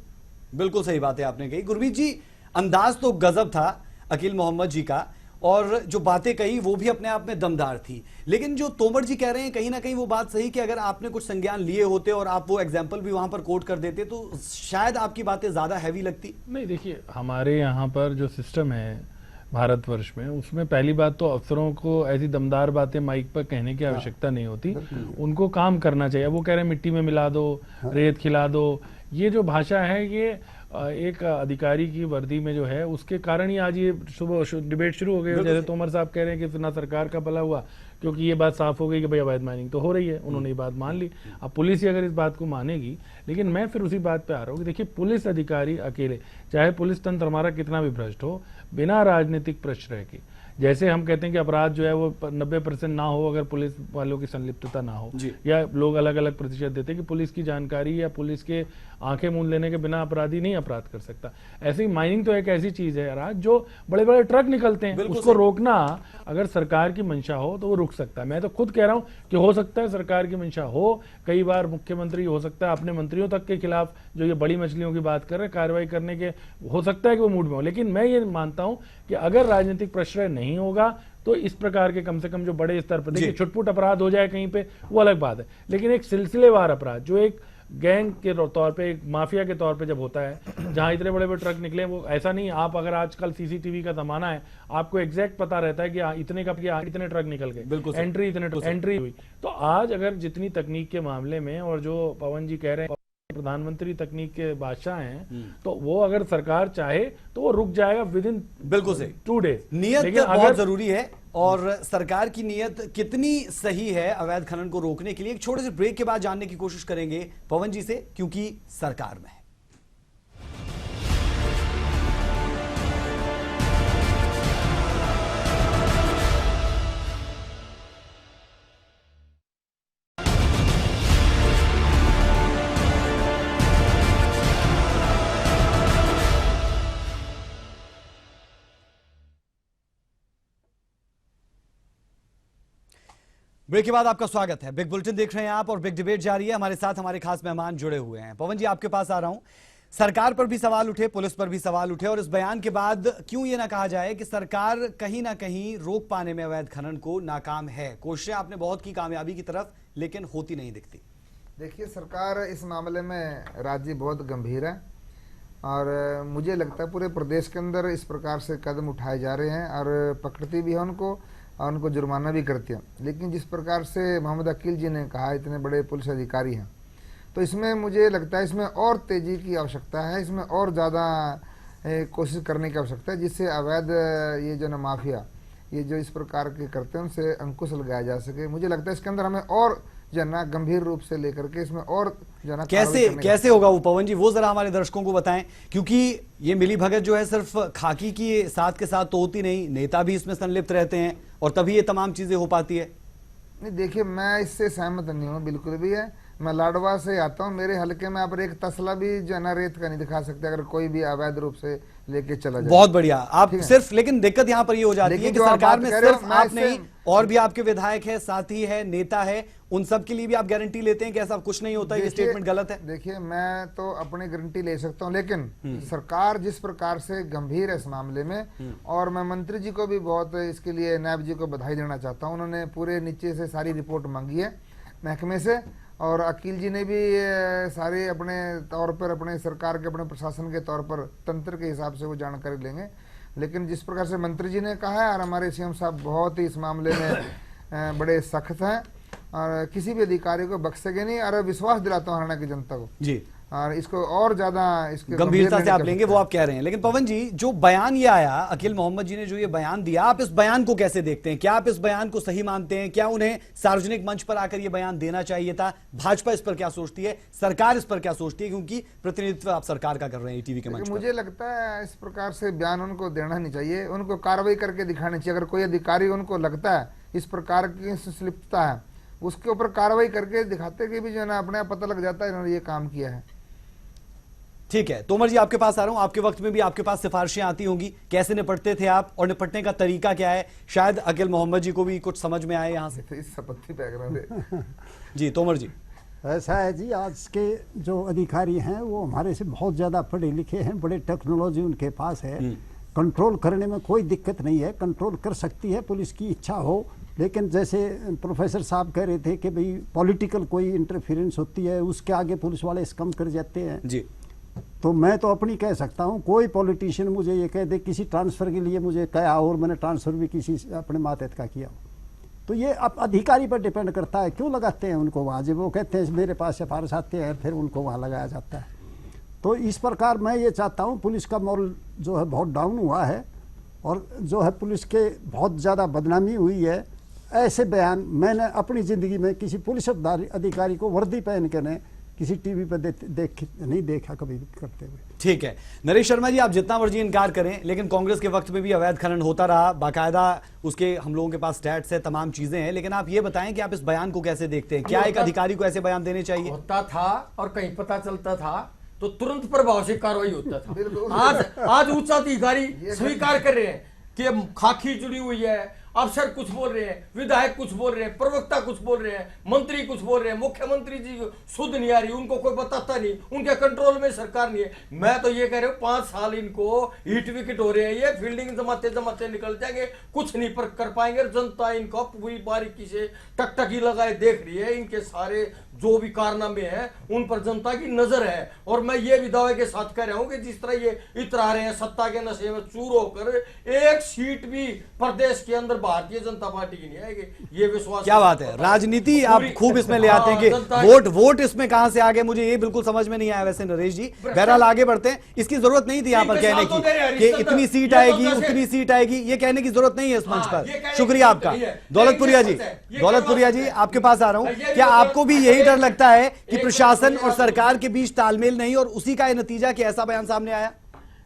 Speaker 1: बिल्कुल सही बात है आपने कही गुरमीत जी। अंदाज तो गजब था अकील मोहम्मद जी का, और जो बातें कही वो भी अपने आप में दमदार थी। लेकिन जो तोमर जी कह रहे हैं कहीं ना कहीं वो बात सही कि अगर आपने कुछ संज्ञान लिए होते और आप वो एग्जाम्पल भी वहां पर कोट कर देते तो शायद आपकी बातें ज्यादा हैवी लगती।
Speaker 11: नहीं, देखिए हमारे यहाँ पर जो सिस्टम है भारतवर्ष में, उसमें पहली बात तो अफसरों को ऐसी दमदार बातें माइक पर कहने की आवश्यकता नहीं होती, उनको काम करना चाहिए। वो कह रहे हैं मिट्टी में मिला दो, रेत खिला दो, ये जो भाषा है ये एक अधिकारी की वर्दी में जो है उसके कारण ही आज ये सुबह डिबेट शुरू हो गई। जैसे तोमर साहब कह रहे हैं कि ना सरकार का भला हुआ, क्योंकि ये बात साफ हो गई कि भाई अवैध माइनिंग तो हो रही है, उन्होंने ये बात मान ली। अब पुलिस ही अगर इस बात को मानेगी, लेकिन मैं फिर उसी बात पे आ रहा हूँ कि देखिए पुलिस अधिकारी अकेले, चाहे पुलिस तंत्र हमारा कितना भी भ्रष्ट हो, बिना राजनीतिक प्रश्रय के, जैसे हम कहते हैं कि अपराध जो है वो 90% ना हो अगर पुलिस वालों की संलिप्तता ना हो, या लोग अलग अलग प्रतिशत देते हैं कि पुलिस की जानकारी या पुलिस के आंखें मूंद लेने के बिना अपराधी नहीं अपराध कर सकता। ऐसे ही माइनिंग तो एक ऐसी चीज है यार जो बड़े बड़े ट्रक निकलते हैं, उसको रोकना अगर सरकार की मंशा हो तो वो रुक सकता है। मैं तो खुद कह रहा हूं कि हो सकता है सरकार की मंशा हो, कई बार मुख्यमंत्री हो सकता है अपने मंत्रियों तक के खिलाफ जो ये बड़ी मछलियों की बात कर रहे हैं कार्रवाई करने के, हो सकता है कि वो मूड में हो। लेकिन मैं ये मानता हूं कि अगर राजनीतिक प्रश्रय नहीं होगा तो इस प्रकार के कम से कम जो बड़े स्तर पर देखिए छुटपुट अपराध हो जाए कहीं पे वो अलग बात है, लेकिन एक सिलसिलेवार अपराध जो एक गैंग के तौर पे, एक माफिया के तौर पे जब होता है, जहां इतने बड़े बड़े ट्रक निकले, वो ऐसा नहीं आप अगर आजकल सीसीटीवी का जमाना है, आपको एग्जैक्ट पता रहता है कि इतने का इतने ट्रक निकल गए, एंट्री इतने एंट्री हुई। तो आज अगर जितनी तकनीक के मामले में, और जो पवन जी कह रहे हैं प्रधानमंत्री तकनीक के बादशाह हैं, तो वो अगर सरकार चाहे तो वो रुक जाएगा विद इन
Speaker 1: बिल्कुल से
Speaker 11: 2 डेज।
Speaker 1: नियत बहुत जरूरी है, और सरकार की नियत कितनी सही है अवैध खनन को रोकने के लिए, एक छोटे से ब्रेक के बाद जानने की कोशिश करेंगे पवन जी से, क्योंकि सरकार में है। ब्रेक के बाद आपका स्वागत है। बिग बुलेटिन देख रहे हैं आप और बिग डिबेट जारी है। हमारे साथ हमारे खास मेहमान जुड़े हुए हैं। पवन जी, आपके पास आ रहा हूं। सरकार पर भी सवाल उठे, पुलिस पर भी सवाल उठे, और इस बयान के बाद क्यों ये ना कहा जाए कि सरकार कहीं ना कहीं रोक पाने में अवैध खनन को नाकाम है। कोशिशें आपने बहुत की कामयाबी की तरफ, लेकिन होती नहीं दिखती।
Speaker 7: देखिए, सरकार इस मामले में राज्य बहुत गंभीर है और मुझे लगता है पूरे प्रदेश के अंदर इस प्रकार से कदम उठाए जा रहे हैं और पकड़ती भी है उनको और उनको जुर्माना भी करती है। लेकिन जिस प्रकार से मोहम्मद अकील जी ने कहा, इतने बड़े पुलिस अधिकारी हैं, तो इसमें मुझे लगता है इसमें और तेज़ी की आवश्यकता है, इसमें और ज़्यादा कोशिश करने की आवश्यकता है, जिससे अवैध ये जो ना माफिया ये जो इस प्रकार के करते हैं उनसे अंकुश लगाया जा सके। मुझे लगता है इसके अंदर हमें और जो ना गंभीर रूप से लेकर के इसमें और जो ना
Speaker 1: कैसे होगा वो पवन जी, वो जरा हमारे दर्शकों को बताएं, क्योंकि ये मिली भगत जो है सिर्फ खाकी की साथ के साथ तो होती नहीं, नेता भी इसमें संलिप्त रहते हैं और तभी ये तमाम चीजें हो पाती है।
Speaker 7: नहीं, देखिए, मैं इससे सहमत नहीं हूँ बिल्कुल भी है। मैं लाडवा से आता हूँ, मेरे हलके में आप एक तसला भी जो है ना रेत का नहीं दिखा सकते अगर कोई भी अवैध रूप से लेके चला जाए।
Speaker 1: बहुत बढ़िया। आप सिर्फ, लेकिन दिक्कत यहाँ पर ये हो जाती है कि सरकार में सिर्फ आप नहीं और भी आपके विधायक है, साथी है, नेता है, उन सब के लिए भी आप गारंटी लेते हैं कि ऐसा कुछ नहीं होता, ये स्टेटमेंट गलत है।
Speaker 7: देखिए, मैं तो अपनी गारंटी ले सकता हूँ, लेकिन सरकार जिस प्रकार से गंभीर है इस मामले में, और मैं मंत्री जी को भी बहुत इसके लिए नायब जी को बधाई देना चाहता हूँ। उन्होंने पूरे नीचे से सारी रिपोर्ट मांगी है महकमे से, और अकील जी ने भी सारे अपने तौर पर, अपने सरकार के, अपने प्रशासन के तौर पर, तंत्र के हिसाब से वो जानकारी लेंगे। लेकिन जिस प्रकार से मंत्री जी ने कहा है और हमारे सीएम साहब बहुत ही इस मामले में बड़े सख्त हैं और किसी भी अधिकारी को बख्शेंगे नहीं, और विश्वास दिलाता हूँ हरियाणा की जनता को जी, और इसको और ज्यादा इसके
Speaker 1: गंभीरता से आप लेंगे, वो आप कह रहे हैं। लेकिन पवन जी, जो बयान ये आया, अकील मोहम्मद जी ने जो ये बयान दिया, आप इस बयान को कैसे देखते हैं? क्या आप इस बयान को सही मानते हैं? क्या उन्हें सार्वजनिक मंच पर आकर ये बयान देना चाहिए था? भाजपा इस पर क्या सोचती है, सरकार इस पर क्या सोचती है, क्योंकि प्रतिनिधित्व आप सरकार का कर रहे हैं टीवी के मंच पर?
Speaker 7: मुझे लगता है इस प्रकार से बयान उनको देना नहीं चाहिए, उनको कार्रवाई करके दिखानी चाहिए। अगर कोई अधिकारी उनको लगता है इस प्रकार की संलिप्तता है, उसके ऊपर कार्रवाई करके दिखाते कि भी जो है ना अपने आप पता लग जाता है इन्होंने ये काम किया है।
Speaker 1: ठीक है, तोमर जी आपके पास आ रहा हूं। आपके वक्त में भी आपके पास सिफारिशें आती होंगी, कैसे निपटते थे आप और निपटने का तरीका क्या है? शायद अकील मोहम्मद जी को भी कुछ समझ में आए यहाँ से। जी तोमर जी।
Speaker 10: ऐसा है जी, आज के जो अधिकारी हैं वो हमारे से बहुत ज़्यादा पढ़े लिखे हैं, बड़े टेक्नोलॉजी उनके पास है, कंट्रोल करने में कोई दिक्कत नहीं है, कंट्रोल कर सकती है पुलिस की इच्छा हो। लेकिन जैसे प्रोफेसर साहब कह रहे थे कि भाई पॉलिटिकल कोई इंटरफेरेंस होती है, उसके आगे पुलिस वाले कम कर जाते हैं जी। तो मैं तो अपनी कह सकता हूँ, कोई पॉलिटिशियन मुझे ये कह दे किसी ट्रांसफ़र के लिए मुझे कहा और मैंने ट्रांसफ़र भी किसी अपने मातहत का किया, तो ये अब अधिकारी पर डिपेंड करता है क्यों लगाते हैं उनको वहाँ। जब वो कहते हैं मेरे पास सिफारिश आते हैं, फिर उनको वहाँ लगाया जाता है। तो इस प्रकार मैं ये चाहता हूँ, पुलिस का मॉरल जो है बहुत डाउन हुआ है और जो है पुलिस के बहुत ज़्यादा बदनामी हुई है। ऐसे बयान मैंने अपनी ज़िंदगी में किसी पुलिस अधिकारी को वर्दी पहन के ने किसी टीवी पर नहीं देखा कभी करते हुए।
Speaker 1: ठीक है, नरेश शर्मा जी, आप जितना मर्जी इनकार करें, लेकिन कांग्रेस के वक्त में भी अवैध खनन होता रहा, बाकायदा उसके हम लोगों के पास स्टैट्स है, तमाम चीजें हैं। लेकिन आप ये बताएं कि आप इस बयान को कैसे देखते हैं? क्या एक अधिकारी को ऐसे बयान देने चाहिए?
Speaker 8: होता था और कहीं पता चलता था तो तुरंत प्रभाव से कार्रवाई होता था। आज उच्च अधिकारी स्वीकार कर रहे हैं कि खाकी जुड़ी हुई है, अफसर कुछ बोल रहे हैं, विधायक कुछ बोल रहे हैं, प्रवक्ता कुछ बोल रहे हैं, मंत्री कुछ बोल रहे हैं, मुख्यमंत्री जी सुध नहीं आ रही, उनको कोई बताता नहीं, उनके कंट्रोल में सरकार नहीं है। मैं तो ये कह रहा हूँ 5 साल इनको हिट विकेट हो रहे हैं, ये फील्डिंग जमाते जमाते निकल जाएंगे, कुछ नहीं पर कर पाएंगे। जनता इनको पूरी बारीकी से टकटकी लगाए देख रही है, इनके सारे जो भी कारनामे हैं उन पर जनता की नजर है। और मैं ये भी दावे के साथ कह रहा हूं कि जिस तरह ये इतरा रहे हैं सत्ता के नशे में चूर होकर, एक सीट भी प्रदेश के अंदर भारतीय जनता पार्टी की नहीं आएगी, ये विश्वास।
Speaker 1: क्या बात है, राजनीति आप खूब इसमें ले आते हैं कि वोट इसमें कहां से आ गए, मुझे ये बिल्कुल समझ में नहीं आया वैसे नरेश जी। बहरहाल आगे बढ़ते हैं, इसकी जरूरत नहीं थी यहाँ पर कहने की कि इतनी सीट आएगी उतनी सीट आएगी, ये कहने की जरूरत नहीं है इस मंच पर। शुक्रिया आपका। दौलतपुरिया जी आपके पास आ रहा हूं, क्या आपको भी यही डर लगता है कि प्रशासन और सरकार के बीच तालमेल नहीं और उसी का नतीजा कि ऐसा बयान सामने आया?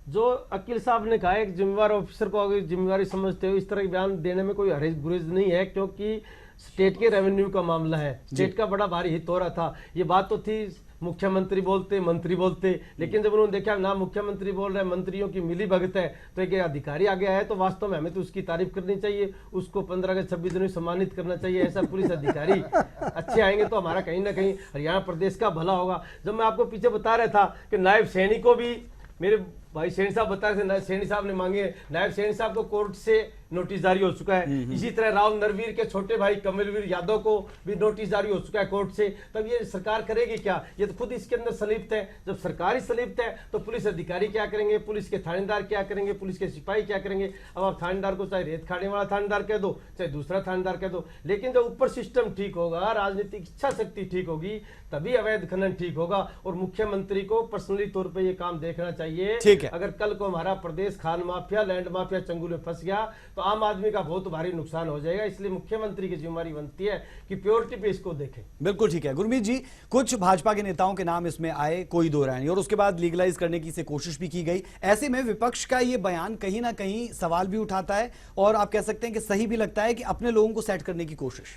Speaker 9: जो अकील साहब ने कहा, एक जिम्मेवार ऑफिसर को अगर जिम्मेवारी समझते हो, इस तरह के बयान देने में कोई हर्ज गुरेज नहीं है, क्योंकि स्टेट के रेवेन्यू का मामला है, स्टेट का बड़ा भारी हित हो रहा था। ये बात तो थी मुख्यमंत्री बोलते, मंत्री बोलते, लेकिन जब उन्होंने देखा ना मुख्यमंत्री बोल रहे हैं, मंत्रियों की मिली भगत है, तो एक अधिकारी आ गया है, तो वास्तव में हमें तो उसकी तारीफ करनी चाहिए, उसको 15 अगस्त 26 जनवरी सम्मानित करना चाहिए। ऐसा पुलिस अधिकारी अच्छे आएंगे तो हमारा कहीं ना कहीं हरियाणा प्रदेश का भला होगा। जब मैं आपको पीछे बता रहा था कि नायब सैनी को भी मेरे भाई सैनी साहब बता रहे थे, नायब सैनी साहब ने मांगे, नायब सैनी साहब को कोर्ट से नोटिस जारी हो चुका है। इसी तरह राव नरवीर के छोटे भाई कमलवीर यादव को भी नोटिस जारी हो चुका है कोर्ट से। तब ये सरकार करेगी क्या? ये तो खुद इसके अंदर संलिप्त है। जब सरकार ही संलिप्त है तो पुलिस अधिकारी क्या करेंगे, पुलिस के थानेदार क्या करेंगे, पुलिस के सिपाही क्या करेंगे? अब आप थानेदार को चाहे रेत खाने वाला थानेदार कह दो, चाहे दूसरा थानेदार कह दो, लेकिन जब ऊपर सिस्टम ठीक होगा, राजनीतिक इच्छा शक्ति ठीक होगी, तभी अवैध खनन ठीक होगा। और मुख्यमंत्री को पर्सनली तौर पर यह काम देखना चाहिए। अगर कल को हमारा प्रदेश खान माफिया, लैंड माफिया चंगुल में फंस गया तो आम आदमी का बहुत भारी नुकसान हो जाएगा। इसलिए मुख्यमंत्री की जिम्मेदारी बनती है कि प्योरिटी पे इसको देखें।
Speaker 1: बिल्कुल ठीक है गुरमीत जी, कुछ भाजपा के नेताओं के नाम इसमें आए, कोई दो राय नहीं, और उसके बाद लीगलाइज करने की से कोशिश भी की गई। ऐसे में विपक्ष का ये बयान कहीं ना कहीं सवाल भी उठाता है और आप कह सकते हैं कि सही भी लगता है कि अपने लोगों को सेट करने की कोशिश।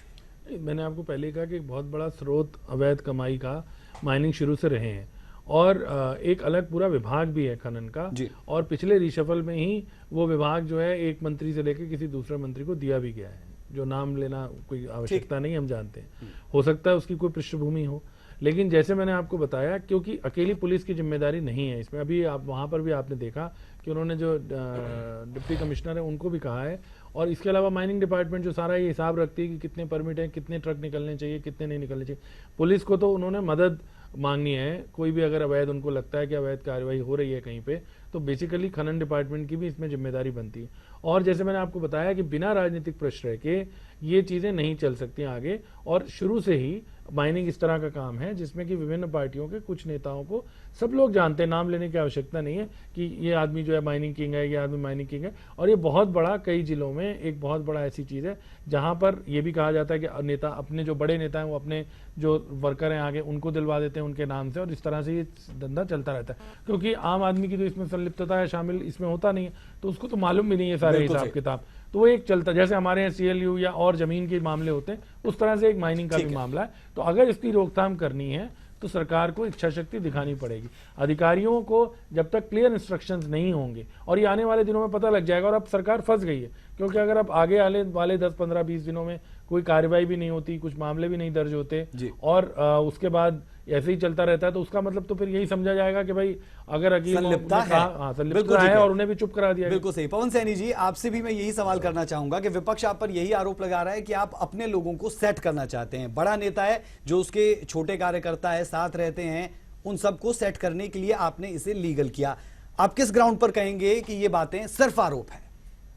Speaker 11: मैंने आपको पहले कहा कि एक बहुत बड़ा स्रोत अवैध कमाई का माइनिंग शुरू से रहे हैं और एक अलग पूरा विभाग भी है खनन का, और पिछले रिशफल में ही वो विभाग जो है एक मंत्री से लेकर किसी दूसरे मंत्री को दिया भी गया है, जो नाम लेना कोई आवश्यकता नहीं, हम जानते हैं। हो सकता है उसकी कोई पृष्ठभूमि हो, लेकिन जैसे मैंने आपको बताया, क्योंकि अकेली पुलिस की जिम्मेदारी नहीं है इसमें। अभी आप वहाँ पर भी आपने देखा कि उन्होंने जो डिप्टी कमिश्नर है उनको भी कहा है, और इसके अलावा माइनिंग डिपार्टमेंट जो सारा ये हिसाब रखती है कि कितने परमिट हैं, कितने ट्रक निकलने चाहिए, कितने नहीं निकलने चाहिए। पुलिस को तो उन्होंने मदद मांगनी है। कोई भी अगर अवैध, उनको लगता है कि अवैध कार्रवाई हो रही है कहीं पे, तो बेसिकली खनन डिपार्टमेंट की भी इसमें जिम्मेदारी बनती है। और जैसे मैंने आपको बताया कि बिना राजनीतिक प्रश्रय के ये चीज़ें नहीं चल सकती आगे, और शुरू से ही माइनिंग इस तरह का काम है जिसमें कि विभिन्न पार्टियों के कुछ नेताओं को सब लोग जानते हैं, नाम लेने की आवश्यकता नहीं है कि ये आदमी जो है माइनिंग किंग है, ये आदमी माइनिंग किंग है। और ये बहुत बड़ा, कई जिलों में एक बहुत बड़ा ऐसी चीज़ है जहाँ पर ये भी कहा जाता है कि नेता अपने जो बड़े नेता हैं वो अपने जो वर्कर हैं आगे उनको दिलवा देते हैं उनके नाम से, और इस तरह से ये धंधा चलता रहता है। क्योंकि आम आदमी की तो इसमें संलिप्तता है, शामिल इसमें होता नहीं है, तो उसको तो मालूम भी नहीं है सारे हिसाब किताब। तो वो एक चलता, जैसे हमारे यहाँ CLU या और जमीन के मामले होते हैं, उस तरह से एक माइनिंग का भी मामला है। तो अगर इसकी रोकथाम करनी है तो सरकार को इच्छा शक्ति दिखानी पड़ेगी। अधिकारियों को जब तक क्लियर इंस्ट्रक्शंस नहीं होंगे, और ये आने वाले दिनों में पता लग जाएगा, और अब सरकार फंस गई है, क्योंकि अगर अब आगे आने वाले 10, 15, 20 दिनों में कोई कार्रवाई भी नहीं होती, कुछ मामले भी नहीं दर्ज होते, और उसके बाद ऐसे ही चलता रहता है, तो उसका मतलब तो फिर यही समझा जाएगा कि भाई अगर अगली
Speaker 1: संलिप्तता
Speaker 11: है और उन्हें भी चुप करा दिया।
Speaker 1: बिल्कुल सही। पवन सैनी जी, आपसे भी मैं यही सवाल करना चाहूंगा कि विपक्ष आप पर यही आरोप लगा रहा है कि आप अपने लोगों को सेट करना चाहते हैं। बड़ा नेता है, जो उसके छोटे कार्यकर्ता है, साथ रहते हैं, उन सबको सेट करने के लिए आपने इसे लीगल किया। आप किस ग्राउंड पर कहेंगे कि ये बातें सिर्फ आरोप है?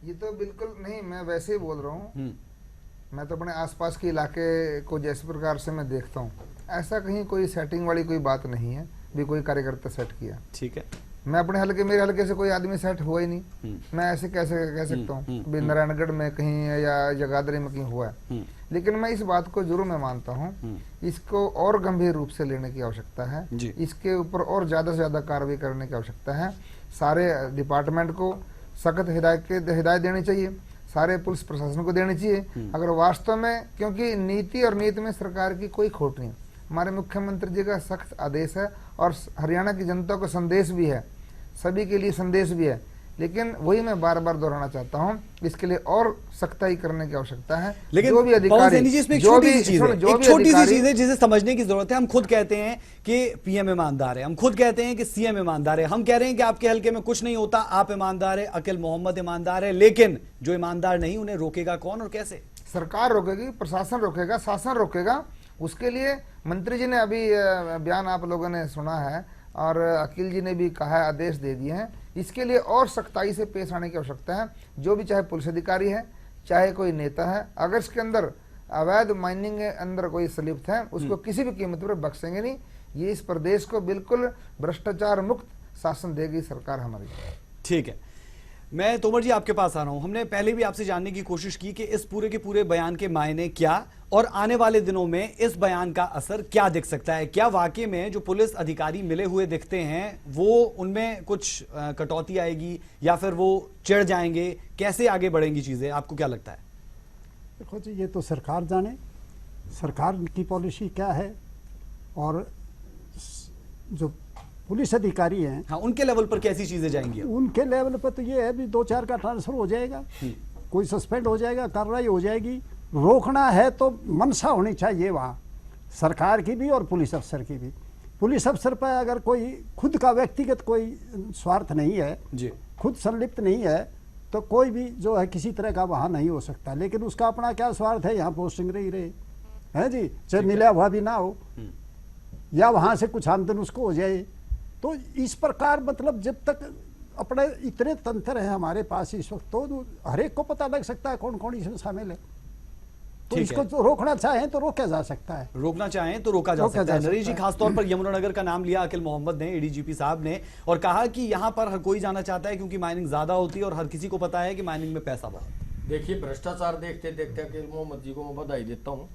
Speaker 7: ये तो बिल्कुल नहीं, मैं वैसे ही बोल रहा हूँ। मैं तो अपने आसपास के इलाके को जिस प्रकार से मैं देखता हूँ, ऐसा कहीं कोई सेटिंग वाली कोई बात नहीं है भी कोई कार्यकर्ता सेट किया।
Speaker 1: ठीक है,
Speaker 7: मैं अपने हल्के, मेरे हल्के से कोई आदमी सेट हुआ ही नहीं। मैं ऐसे कैसे कह सकता हूँ भी नारायणगढ़ में कहीं या जगाधरी में कहीं हुआ है। लेकिन मैं इस बात को जरूर मैं मानता हूँ, इसको और गंभीर रूप से लेने की आवश्यकता है, इसके ऊपर और ज्यादा से ज्यादा कार्रवाई करने की आवश्यकता है। सारे डिपार्टमेंट को सख्त हिदायत देनी चाहिए, सारे पुलिस प्रशासन को देनी चाहिए। अगर वास्तव में, क्योंकि नीति और नीति में सरकार की कोई खोट नहीं है, हमारे मुख्यमंत्री जी का सख्त आदेश है और हरियाणा की जनता को संदेश भी है, सभी के लिए संदेश भी है। लेकिन वही मैं बार बार दोहराना चाहता हूँ, इसके लिए और सख्ताई करने की आवश्यकता है।
Speaker 1: लेकिन
Speaker 7: जो भी अधिकारी,
Speaker 1: छोटी सी चीज है जिसे समझने की जरूरत है। हम खुद कहते हैं कि PM ईमानदार है, हम खुद कहते हैं कि CM ईमानदार है, हम कह रहे हैं कि आपके हल्के में कुछ नहीं होता, आप ईमानदार है, अकील मोहम्मद ईमानदार है, लेकिन जो ईमानदार नहीं उन्हें रोकेगा कौन और कैसे?
Speaker 7: सरकार रोकेगी, प्रशासन रोकेगा, शासन रोकेगा। उसके लिए मंत्री जी ने अभी बयान आप लोगों ने सुना है और अकील जी ने भी कहा है, आदेश दे दिए हैं। इसके लिए और सख्ताई से पेश आने की आवश्यकता है। जो भी, चाहे पुलिस अधिकारी है, चाहे कोई नेता है, अगर इसके अंदर अवैध माइनिंग के अंदर कोई संलिप्त है, उसको किसी भी कीमत पर बख्शेंगे नहीं। ये इस प्रदेश को बिल्कुल भ्रष्टाचार मुक्त शासन देगी सरकार हमारी।
Speaker 1: ठीक है, मैं तोमर जी आपके पास आ रहा हूं। हमने पहले भी आपसे जानने की कोशिश की कि इस पूरे के पूरे बयान के मायने क्या, और आने वाले दिनों में इस बयान का असर क्या दिख सकता है। क्या वाकई में जो पुलिस अधिकारी मिले हुए दिखते हैं वो उनमें कुछ कटौती आएगी, या फिर वो चिढ़ जाएंगे? कैसे आगे बढ़ेंगी चीजें, आपको क्या लगता है?
Speaker 10: देखो जी, ये तो सरकार जाने, सरकार की पॉलिसी क्या है, और जो पुलिस अधिकारी हैं,
Speaker 1: हाँ, उनके लेवल पर कैसी चीजें जाएंगी?
Speaker 10: उनके लेवल पर तो ये है भी 2-4 का ट्रांसफर हो जाएगा, कोई सस्पेंड हो जाएगा, कार्रवाई हो जाएगी। रोकना है तो मंशा होनी चाहिए वहाँ सरकार की भी और पुलिस अफसर की भी। पुलिस अफसर पर अगर कोई खुद का व्यक्तिगत कोई स्वार्थ नहीं है जी, खुद संलिप्त नहीं है, तो कोई भी जो है किसी तरह का वहाँ नहीं हो सकता। लेकिन उसका अपना क्या स्वार्थ है, यहाँ पोस्टिंग रही रहे है जी, चाहे मिला हुआ भी ना हो या वहाँ से कुछ आमदन उसको हो जाए। तो इस प्रकार मतलब जब तक अपने इतने तंत्र हैं हमारे पास इस वक्त, तो हर एक को पता लग सकता है कौन कौन इसमें शामिल है। तो इसको तो रोकना चाहें तो रोका जा सकता है,
Speaker 1: रोकना चाहें तो रोका जा सकता है। नरेश जी, खासतौर पर यमुनानगर का नाम लिया अकील मोहम्मद ने, एडीजीपी साहब ने, और कहा कि यहाँ पर हर कोई जाना चाहता है क्योंकि माइनिंग ज्यादा होती है और हर किसी को पता है कि माइनिंग में पैसा बहुत।
Speaker 8: देखिए, भ्रष्टाचार देखते देखते अकील मोहम्मद जी को मैं बधाई देता हूँ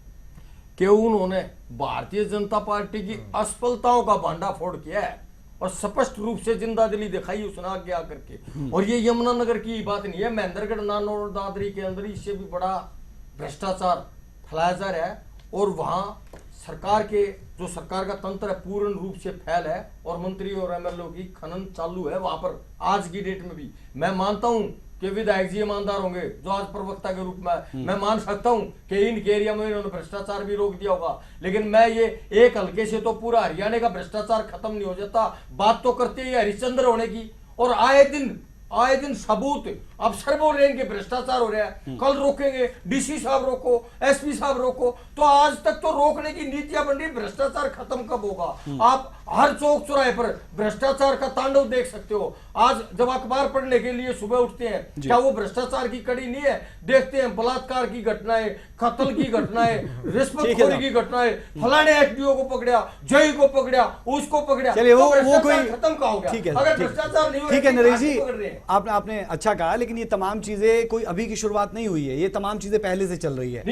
Speaker 8: कि उन्होंने भारतीय जनता पार्टी की असफलताओं का भांडाफोड़ किया है और स्पष्ट रूप से जिंदा दिली दिखाई उसने आगे आकर के। और ये यमुनानगर की बात नहीं है, महेंद्रगढ़, नानौर, दादरी के अंदर इससे भी बड़ा भ्रष्टाचार फैलाया जा रहा है। और वहां सरकार के जो सरकार का तंत्र है पूर्ण रूप से फैल है और मंत्री और एमएलए की खनन चालू है वहां पर। आज की डेट में भी मैं मानता हूं कि विधायक जी ईमानदार होंगे, जो आज प्रवक्ता के रूप में मैं मान सकता हूं कि इनके एरिया में इन्होंने भ्रष्टाचार भी रोक दिया होगा। लेकिन मैं ये एक हल्के से तो पूरा हरियाणा का भ्रष्टाचार खत्म नहीं हो जाता। बात तो करते ही हरिश्चंद्र होने की, और आए दिन सबूत अफसर बोल रहे हैं कि भ्रष्टाचार हो रहा है, कल रोकेंगे, डीसी साहब रोको, एसपी साहब रोको। तो आज तक तो रोकने की नीतियां बन रही, भ्रष्टाचार खत्म कब होगा? आप हर चौक चौराहे पर भ्रष्टाचार का तांडव देख सकते हो। आज जब अखबार पढ़ने के लिए सुबह उठते हैं, क्या वो भ्रष्टाचार की कड़ी नहीं है? देखते हैं बलात्कार की घटनाएं, कत्ल की घटनाएं, रिश्वतखोरी की घटनाएं, फलाने एसडीओ को पकड़ा, जय को पकड़ा, उसको पकड़ा।
Speaker 1: चलिए, वो कोई
Speaker 8: खत्म का हो गया।
Speaker 1: ठीक है,
Speaker 8: अगर भ्रष्टाचार नहीं हो,
Speaker 1: ठीक है नरेश जी, आपने अच्छा कहा, लेकिन ये तमाम चीजें कोई अभी की शुरुआत नहीं हुई है, ये तमाम चीजें पहले से चल रही है।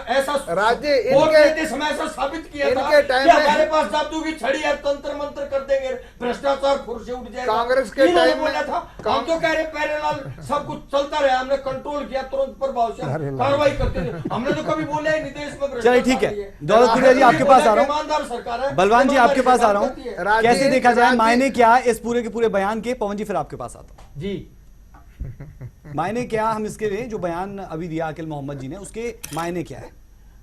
Speaker 8: ऐसा
Speaker 7: राज्य
Speaker 8: इनके साबित किया था कि हमारे पास जादू की छड़ी है, तंत्र मंत्र कर देंगे, भ्रष्टाचार फुर से उठ जाएगा।
Speaker 7: कांग्रेस के टाइम
Speaker 8: बोला था, हम तो कह रहे पहरेलाल सब कुछ चलता रहा, हमने कंट्रोल किया, तुरंत प्रभाव से कार्रवाई करते थे। हमने तो कभी बोला ही नहीं देश में भ्रष्टाचार।
Speaker 1: चलिए ठीक है, दौलतपुरिया जी आपके पास आ रहा हूँ,
Speaker 8: ईमानदार सरकार है,
Speaker 1: बलवान जी आपके पास आ रहा हूँ, कैसे देखा जाए मायने क्या इस पूरे के पूरे बयान के? पवन जी फिर आपके पास आता हूँ
Speaker 9: जी।
Speaker 1: मायने क्या हम इसके लिए जो बयान अभी दिया अकील मोहम्मद जी ने, उसके मायने क्या है?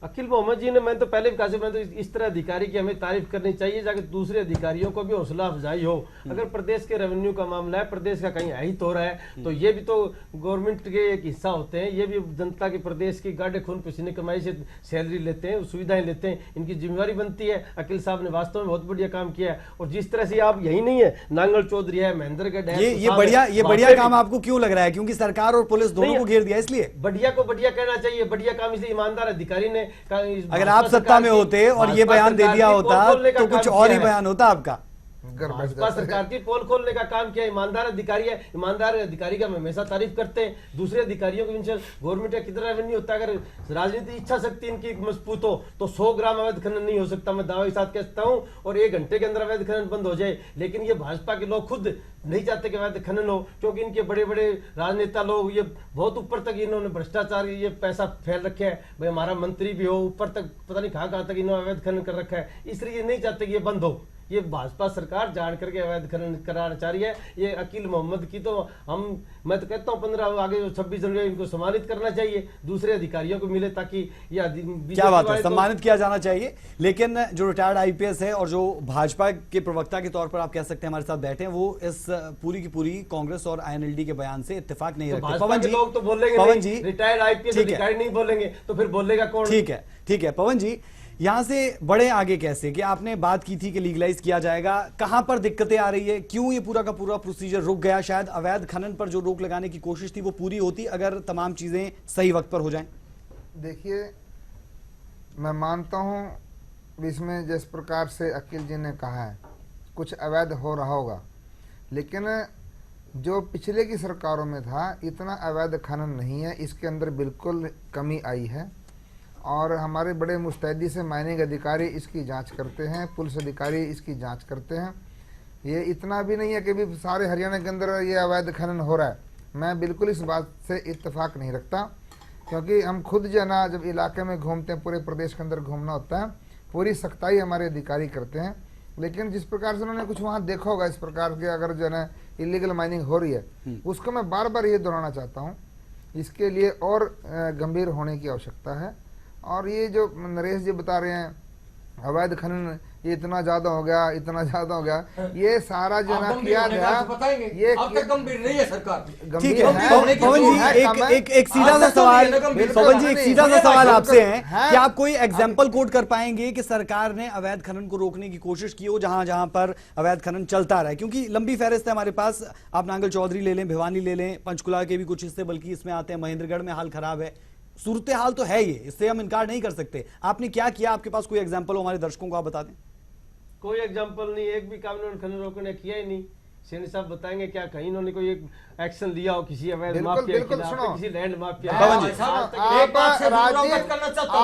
Speaker 9: अकील मोहम्मद जी ने, मैं तो पहले भी कहा, मैं तो इस तरह अधिकारी की हमें तारीफ करनी चाहिए जाकर दूसरे अधिकारियों को भी हौसला अफजाई हो। अगर प्रदेश के रेवेन्यू का मामला है, प्रदेश का कहीं अहित हो रहा है, तो ये भी तो गवर्नमेंट के एक हिस्सा होते हैं। ये भी जनता की, प्रदेश की गाढ़े खून पसीने कमाई से सैलरी लेते हैं, सुविधाएं लेते हैं, इनकी जिम्मेवारी बनती है। अकील साहब ने वास्तव में बहुत बढ़िया काम किया है। और जिस तरह से आप यही नहीं है, नांगल चौधरी है, महेंद्रगढ़ है,
Speaker 1: ये बढ़िया काम आपको क्यों लग रहा है? क्योंकि सरकार और पुलिस दोनों को घेर दिया, इसलिए
Speaker 9: बढ़िया को बढ़िया कहना चाहिए। बढ़िया काम इसलिए ईमानदार अधिकारी ने,
Speaker 1: अगर आप सत्ता में होते और ये बयान दे दिया होता तो कुछ और ही बयान होता आपका।
Speaker 9: भाजपा सरकार की पोल खोलने का काम किया। ईमानदार अधिकारी है, ईमानदार अधिकारी का हम हमेशा तारीफ करते हैं। दूसरे अधिकारियों को गवर्नमेंट का कितना रेवेन्यू होता है, अगर राजनीति इच्छा शक्ति इनकी मजबूत हो तो 100 ग्राम अवैध खनन नहीं हो सकता, मैं दावे के साथ कहता हूं। और 1 घंटे के अंदर अवैध खनन बंद हो जाए। लेकिन ये भाजपा के लोग खुद नहीं चाहते कि अवैध खनन हो, क्योंकि इनके बड़े बड़े राजनेता लोग ये बहुत ऊपर तक इन्होंने भ्रष्टाचार, ये पैसा फैल रखे है। भाई हमारा मंत्री भी हो, ऊपर तक पता नहीं कहां तक इन्होंने अवैध खनन कर रखा है। इसलिए ये नहीं चाहते कि ये बंद हो। ये भाजपा सरकार जान करके अवैध खनन कराना चाह रही है। ये अकील मोहम्मद की तो मैं तो कहता हूँ 15 आगे 26 जनवरी इनको सम्मानित करना चाहिए, दूसरे अधिकारियों को मिले, ताकि ये
Speaker 1: क्या बात है, सम्मानित किया जाना चाहिए। लेकिन जो रिटायर्ड आईपीएस है और जो भाजपा के प्रवक्ता के तौर पर आप कह सकते हैं हमारे साथ बैठे हैं, वो इस पूरी की पूरी कांग्रेस और आईएनएलडी के बयान से इत्तेफाक नहीं रखते।
Speaker 9: पवन जी लोग तो बोलेंगे, पवन जी रिटायर्ड आईपीएस अधिकारी नहीं बोलेंगे तो फिर बोलेगा कौन?
Speaker 1: ठीक है पवन जी, यहां से बड़े आगे कैसे? कि आपने बात की थी कि लीगलाइज किया जाएगा, कहां पर दिक्कतें आ रही है, क्यों ये पूरा का पूरा प्रोसीजर रुक गया? शायद अवैध खनन पर जो रोक लगाने की कोशिश थी वो पूरी होती अगर तमाम चीजें सही वक्त पर हो जाएं।
Speaker 7: देखिए, मैं मानता हूं इसमें जिस प्रकार से अकील जी ने कहा है कुछ अवैध हो रहा होगा, लेकिन जो पिछले की सरकारों में था इतना अवैध खनन नहीं है। इसके अंदर बिल्कुल कमी आई है और हमारे बड़े मुस्तैदी से माइनिंग अधिकारी इसकी जांच करते हैं, पुलिस अधिकारी इसकी जांच करते हैं। ये इतना भी नहीं है कि भी सारे हरियाणा के अंदर ये अवैध खनन हो रहा है। मैं बिल्कुल इस बात से इत्तेफाक नहीं रखता, क्योंकि हम खुद जो है ना जब इलाके में घूमते हैं, पूरे प्रदेश के अंदर घूमना होता है, पूरी सख्ताई हमारे अधिकारी करते हैं लेकिन जिस प्रकार से उन्होंने कुछ वहां देखा होगा इस प्रकार के अगर जो है ना इलीगल माइनिंग हो रही है, उसको मैं बार बार ये दोहराना चाहता हूँ, इसके लिए और गंभीर होने की आवश्यकता है। और ये जो नरेश जी बता रहे हैं अवैध खनन ये इतना ज्यादा हो गया, इतना ज्यादा हो गया, ये सारा जो ना किया गया, ये
Speaker 8: अब तक गंभीर नहीं है सरकार।
Speaker 1: ठीक है पवन जी, एक सीधा सा सवाल, पवन जी एक सीधा सा सवाल आपसे है कि आप कोई एग्जांपल कोट कर पाएंगे कि सरकार ने अवैध खनन को रोकने की कोशिश की हो जहां जहां पर अवैध खनन चलता रहा है? क्योंकि लंबी फहरिस्त है हमारे पास, आप नांगल चौधरी ले लें, भिवानी ले लें, पंचकुला के भी कुछ हिस्से बल्कि इसमें आते हैं, महेंद्रगढ़ में हाल खराब है, सूरत हाल तो है ये, इससे हम इनकार नहीं कर सकते। आपने क्या किया, आपके पास कोई एग्जाम्पल हो हमारे दर्शकों को आप बता दें।
Speaker 9: कोई एग्जाम्पल नहीं, एक भी काम इन्होंने खनन रोकने किया ही नहीं। सैनी साहब बताएंगे क्या कहीं इन्होंने कोई एक एक्शन लिया हो किसी अवैध माफिया के खिलाफ, किसी लैंड माफिया?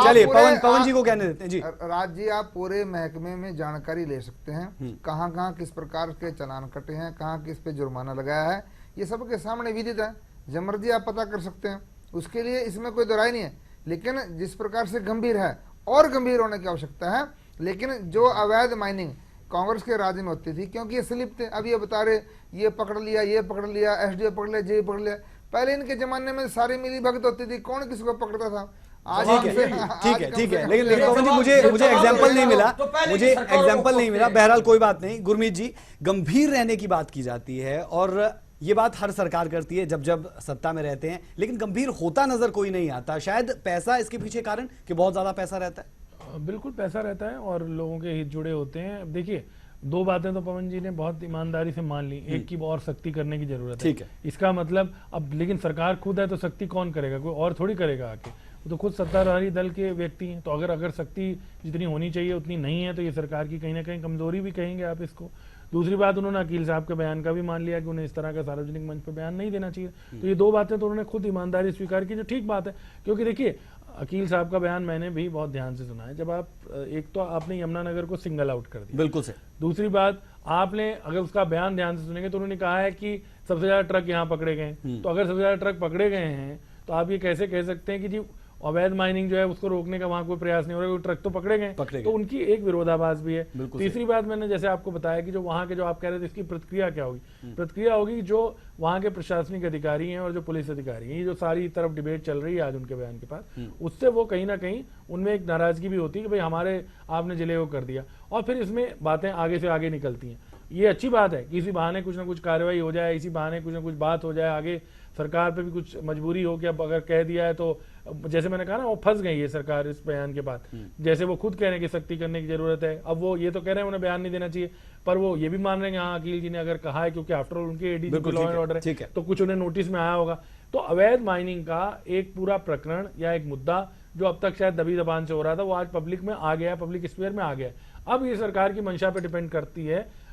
Speaker 1: चलिए पवन जी को कहने देते हैं जी।
Speaker 7: राज जी आप पूरे महकमे में जानकारी ले सकते हैं, कहाँ कहाँ किस प्रकार के चालान कटे हैं, कहाँ किस पे जुर्माना लगाया है, ये सबके सामने विदित है, जब मर्जी आप पता कर सकते हैं, उसके लिए इसमें कोई दोहराई नहीं है। लेकिन जिस प्रकार से गंभीर है और गंभीर होने की आवश्यकता है। लेकिन जो अवैध माइनिंग कांग्रेस के राज में होती थी, क्योंकि ये स्लिप थे, अब ये बता रहे ये पकड़ लिया, ये पकड़ लिया, एसडीओ पकड़ लिया, जे पकड़ लिया, पहले इनके जमाने में सारी मिली भगत होती थी, कौन किसको पकड़ता था? आज
Speaker 1: ठीक है लेकिन पवन जी मुझे एग्जाम्पल नहीं मिला, मुझे एग्जाम्पल नहीं मिला। बहरहाल कोई बात नहीं। गुरमीत जी, गंभीर रहने की बात की जाती है और ये बात हर सरकार करती है जब सत्ता में रहते हैं, लेकिन गंभीर होता नजर कोई नहीं आता। शायद पैसा इसके पीछे कारण कि बहुत ज्यादा पैसा रहता है।
Speaker 11: बिल्कुल पैसा रहता है और लोगों के हित जुड़े होते हैं। देखिए दो बातें तो पवन जी ने बहुत ईमानदारी से मान ली, एक की और सख्ती करने की जरूरत है, इसका मतलब अब लेकिन सरकार खुद है तो सख्ती कौन करेगा, कोई और थोड़ी करेगा आके, तो खुद सत्ताधारी दल के व्यक्ति हैं। तो अगर सख्ती जितनी होनी चाहिए उतनी नहीं है तो ये सरकार की कहीं ना कहीं कमजोरी भी कहेंगे आप इसको। दूसरी बात, उन्होंने अकील साहब के बयान का भी मान लिया कि उन्हें इस तरह का सार्वजनिक मंच पर बयान नहीं देना चाहिए। तो ये दो बातें तो उन्होंने खुद ईमानदारी स्वीकार की, जो ठीक बात है। क्योंकि देखिए अकील साहब का बयान मैंने भी बहुत ध्यान से सुना है। जब आप एक तो आपने यमुनानगर को सिंगल आउट कर दिया,
Speaker 1: बिल्कुल से।
Speaker 11: दूसरी बात, आपने अगर उसका बयान ध्यान से सुनेंगे तो उन्होंने कहा है कि सबसे ज्यादा ट्रक यहाँ पकड़े गए। तो अगर सबसे ज्यादा ट्रक पकड़े गए हैं तो आप ये कैसे कह सकते हैं कि जी अवैध माइनिंग जो है उसको रोकने का वहां कोई प्रयास नहीं हो रहा है, ट्रक तो पकड़े गए। तो उनकी एक विरोधाभास भी है। तीसरी बात, मैंने जैसे आपको बताया कि जो वहां के जो आप कह रहे थे इसकी प्रतिक्रिया क्या होगी, प्रतिक्रिया होगी जो वहां के प्रशासनिक अधिकारी हैं और जो पुलिस अधिकारी हैं, ये जो सारी तरफ डिबेट चल रही है आज उनके बयान के पास, उससे वो कहीं ना कहीं उनमें एक नाराजगी भी होती है कि भाई हमारे आपने जिले को कर दिया, और फिर इसमें बातें आगे से आगे निकलती हैं। ये अच्छी बात है कि इसी बहाने कुछ ना कुछ कार्रवाई हो जाए, इसी बहाने कुछ ना कुछ बात हो जाए, आगे सरकार पे भी कुछ मजबूरी हो कि अब अगर कह दिया है तो जैसे मैंने कहा ना, वो फंस गई है सरकार इस बयान के बाद। जैसे वो खुद कह रहे हैं कि सख्ती करने की जरूरत है, अब वो ये तो कह रहे हैं उन्हें बयान नहीं देना चाहिए, पर वो ये भी मान रहे हैं हाँ अकील जी ने अगर कहा है, क्योंकि आफ्टर ऑल उनके एडीजी लॉ एंड ऑर्डर है, तो कुछ उन्हें नोटिस में आया होगा। तो अवैध माइनिंग का एक पूरा प्रकरण या एक मुद्दा जो अब तक शायद दबी जबान से हो रहा था, वो आज पब्लिक में आ गया, पब्लिक स्फीयर में आ गया। अब ये सरकार की मंशा पे डिपेंड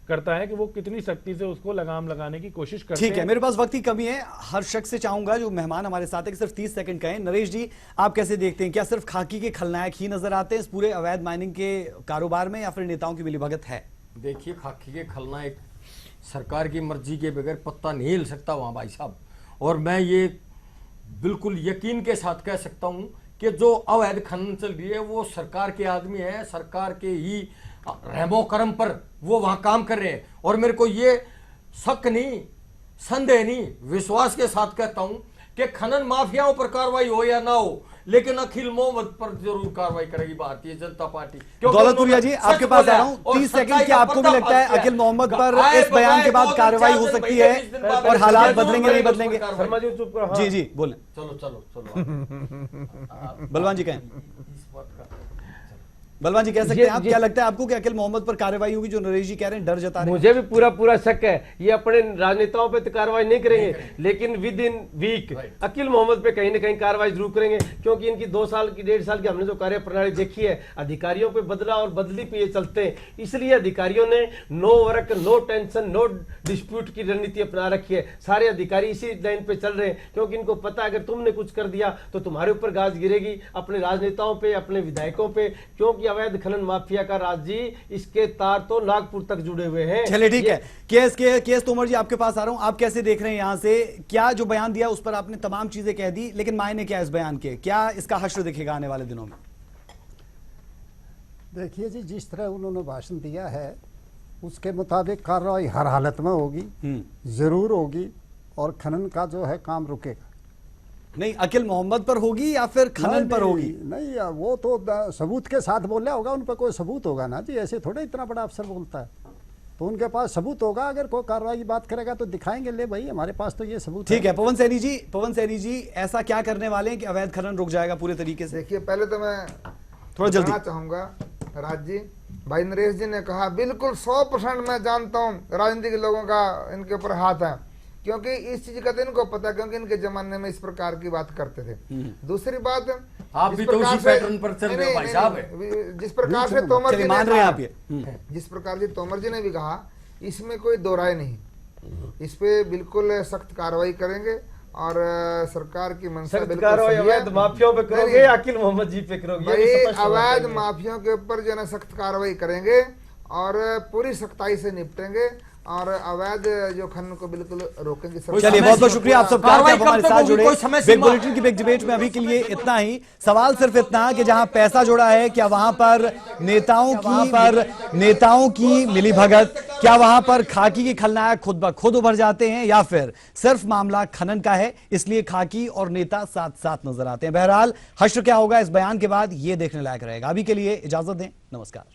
Speaker 11: करता है कि वो कितनी सख्ती से उसको लगाम लगाने की कोशिश करते हैं।
Speaker 1: ठीक है, मेरे पास वक्त की कमी है। हर शख्स से चाहूंगा जो मेहमान हमारे साथ है कि सिर्फ 30 सेकंड कहें। नरेश जी, आप कैसे देखते हैं, क्या सिर्फ खाकी के खलनायक ही नजर आते हैं इस पूरे अवैध माइनिंग के कारोबार में, या फिर नेताओं की मिलीभगत है?
Speaker 8: देखिए, खाकी के खलनायक सरकार की मर्जी के बगैर पत्ता नहीं हिल सकता वहां भाई साहब। और मैं ये बिल्कुल यकीन के साथ कह सकता हूं कि जो अवैध खनन चल रही है वो सरकार के आदमी है, सरकार के ही रहमो करम पर वो वहां काम कर रहे हैं। और मेरे को ये शक नहीं, संदेह नहीं, विश्वास के साथ कहता हूं कि खनन माफियाओं पर कार्रवाई हो या ना हो, लेकिन अखिल मोहम्मद पर जरूर कार्रवाई करेगी भारतीय जनता पार्टी।
Speaker 1: दौलतपुरिया जी, आपके पास आ रहा हूं, 30 सेकंड। क्या आपको भी लगता है अखिल मोहम्मद पर इस बयान के बाद कार्रवाई हो सकती है और हालात बदलेंगे नहीं बदलेंगे? जी जी बोले।
Speaker 8: चलो
Speaker 1: बलवान जी कहें। बलवान जी कह सकते हैं आप, क्या लगता है आपको कि अखिल मोहम्मद पर कार्रवाई होगी, जो नरेश जी कह रहे हैं, डर जता रहे हैं?
Speaker 9: मुझे भी पूरा शक है। ये अपने राजनेताओं पे तो कार्रवाई नहीं करेंगे, लेकिन विद इन वीक अखिल मोहम्मद पे कहीं ना कहीं कार्रवाई जरूर करेंगे, क्योंकि इनकी 2 साल की 1.5 साल की हमने जो कार्य प्रणाली देखी है, अधिकारियों पे बदला और बदली पे ये चलते हैं। इसलिए अधिकारियों ने no work no tension no dispute की रणनीति अपना रखी है। सारे अधिकारी इसी लाइन पे चल रहे हैं, क्योंकि इनको पता है अगर तुमने कुछ कर दिया तो तुम्हारे ऊपर गाज गिरेगी, अपने राजनेताओं पे, अपने विधायकों पे, क्योंकि अवैध खनन माफिया का राज जी, इसके तार तो नागपुर तक जुड़े हुए हैं।
Speaker 1: चलिए ठीक है। केएस तोमर जी, आपके पास आ रहा हूं, आप कैसे देख रहे हैं यहां से? क्या जो बयान दिया उस पर आपने तमाम चीजें कह दी, लेकिन मायने क्या इस बयान के, क्या इसका हश्र दिखेगा आने वाले दिनों में?
Speaker 10: देखिए जी, जिस तरह उन्होंने भाषण दिया है उसके मुताबिक कार्रवाई हर हालत में होगी, जरूर होगी, और खनन का जो है काम रुकेगा
Speaker 1: नहीं। अकील मोहम्मद पर होगी या फिर खनन पर होगी?
Speaker 10: नहीं, वो तो सबूत के साथ बोला होगा, उन पर कोई सबूत होगा ना जी, ऐसे थोड़े इतना बड़ा अफसर बोलता है, तो उनके पास सबूत होगा। अगर कोई कार्रवाई की बात करेगा तो दिखाएंगे, ले भाई हमारे पास तो ये सबूत
Speaker 1: ठीक है। पवन सैनी जी ऐसा क्या करने वाले हैं कि अवैध खनन रुक जाएगा पूरे तरीके से?
Speaker 7: देखिए, पहले तो मैं
Speaker 1: थोड़ा जल्दी
Speaker 7: चाहूंगा राज जी, भाई नरेश जी ने कहा बिल्कुल 100% मैं जानता हूँ राजनीतिक लोगों का इनके ऊपर हाथ है, क्योंकि इस चीज का तो इनको पता है, क्योंकि इनके जमाने में इस प्रकार की बात करते थे। दूसरी बात,
Speaker 8: आप भी तो उसी पैटर्न पर चल रहे हो भाई साहब।
Speaker 7: जिस प्रकार से तोमर जी ने
Speaker 1: मान रहे हैं आप ये,
Speaker 7: जिस प्रकार से तोमर जी ने भी कहा, इसमें कोई दो राय नहीं, इस पे बिल्कुल सख्त कार्रवाई करेंगे और सरकार की मंशा
Speaker 9: सख्त कार्रवाई अवैध माफियाओं पे करोगे या अकील मोहम्मद जी पे करोगे?
Speaker 7: अवैध माफियाओं के ऊपर जो है सख्त कार्रवाई करेंगे और पूरी सख्ताई से निपटेंगे और अवैध जो खनन को बिल्कुल रोकेंगे।
Speaker 1: चलिए, बहुत बहुत शुक्रिया आप सबका कि आप हमारे साथ जुड़े। बिग बुलेटिन की बिग डिबेट में अभी के लिए इतना ही। सवाल सिर्फ इतना कि जहां पैसा जुड़ा है, क्या वहां पर नेताओं की मिलीभगत, क्या वहां पर खाकी के खलनायक खुद ब खुद उभर जाते हैं, या फिर सिर्फ मामला खनन का है इसलिए खाकी और नेता साथ साथ नजर आते हैं? बहरहाल हश्र क्या होगा इस बयान के बाद, ये देखने लायक रहेगा। अभी के लिए इजाजत दें, नमस्कार।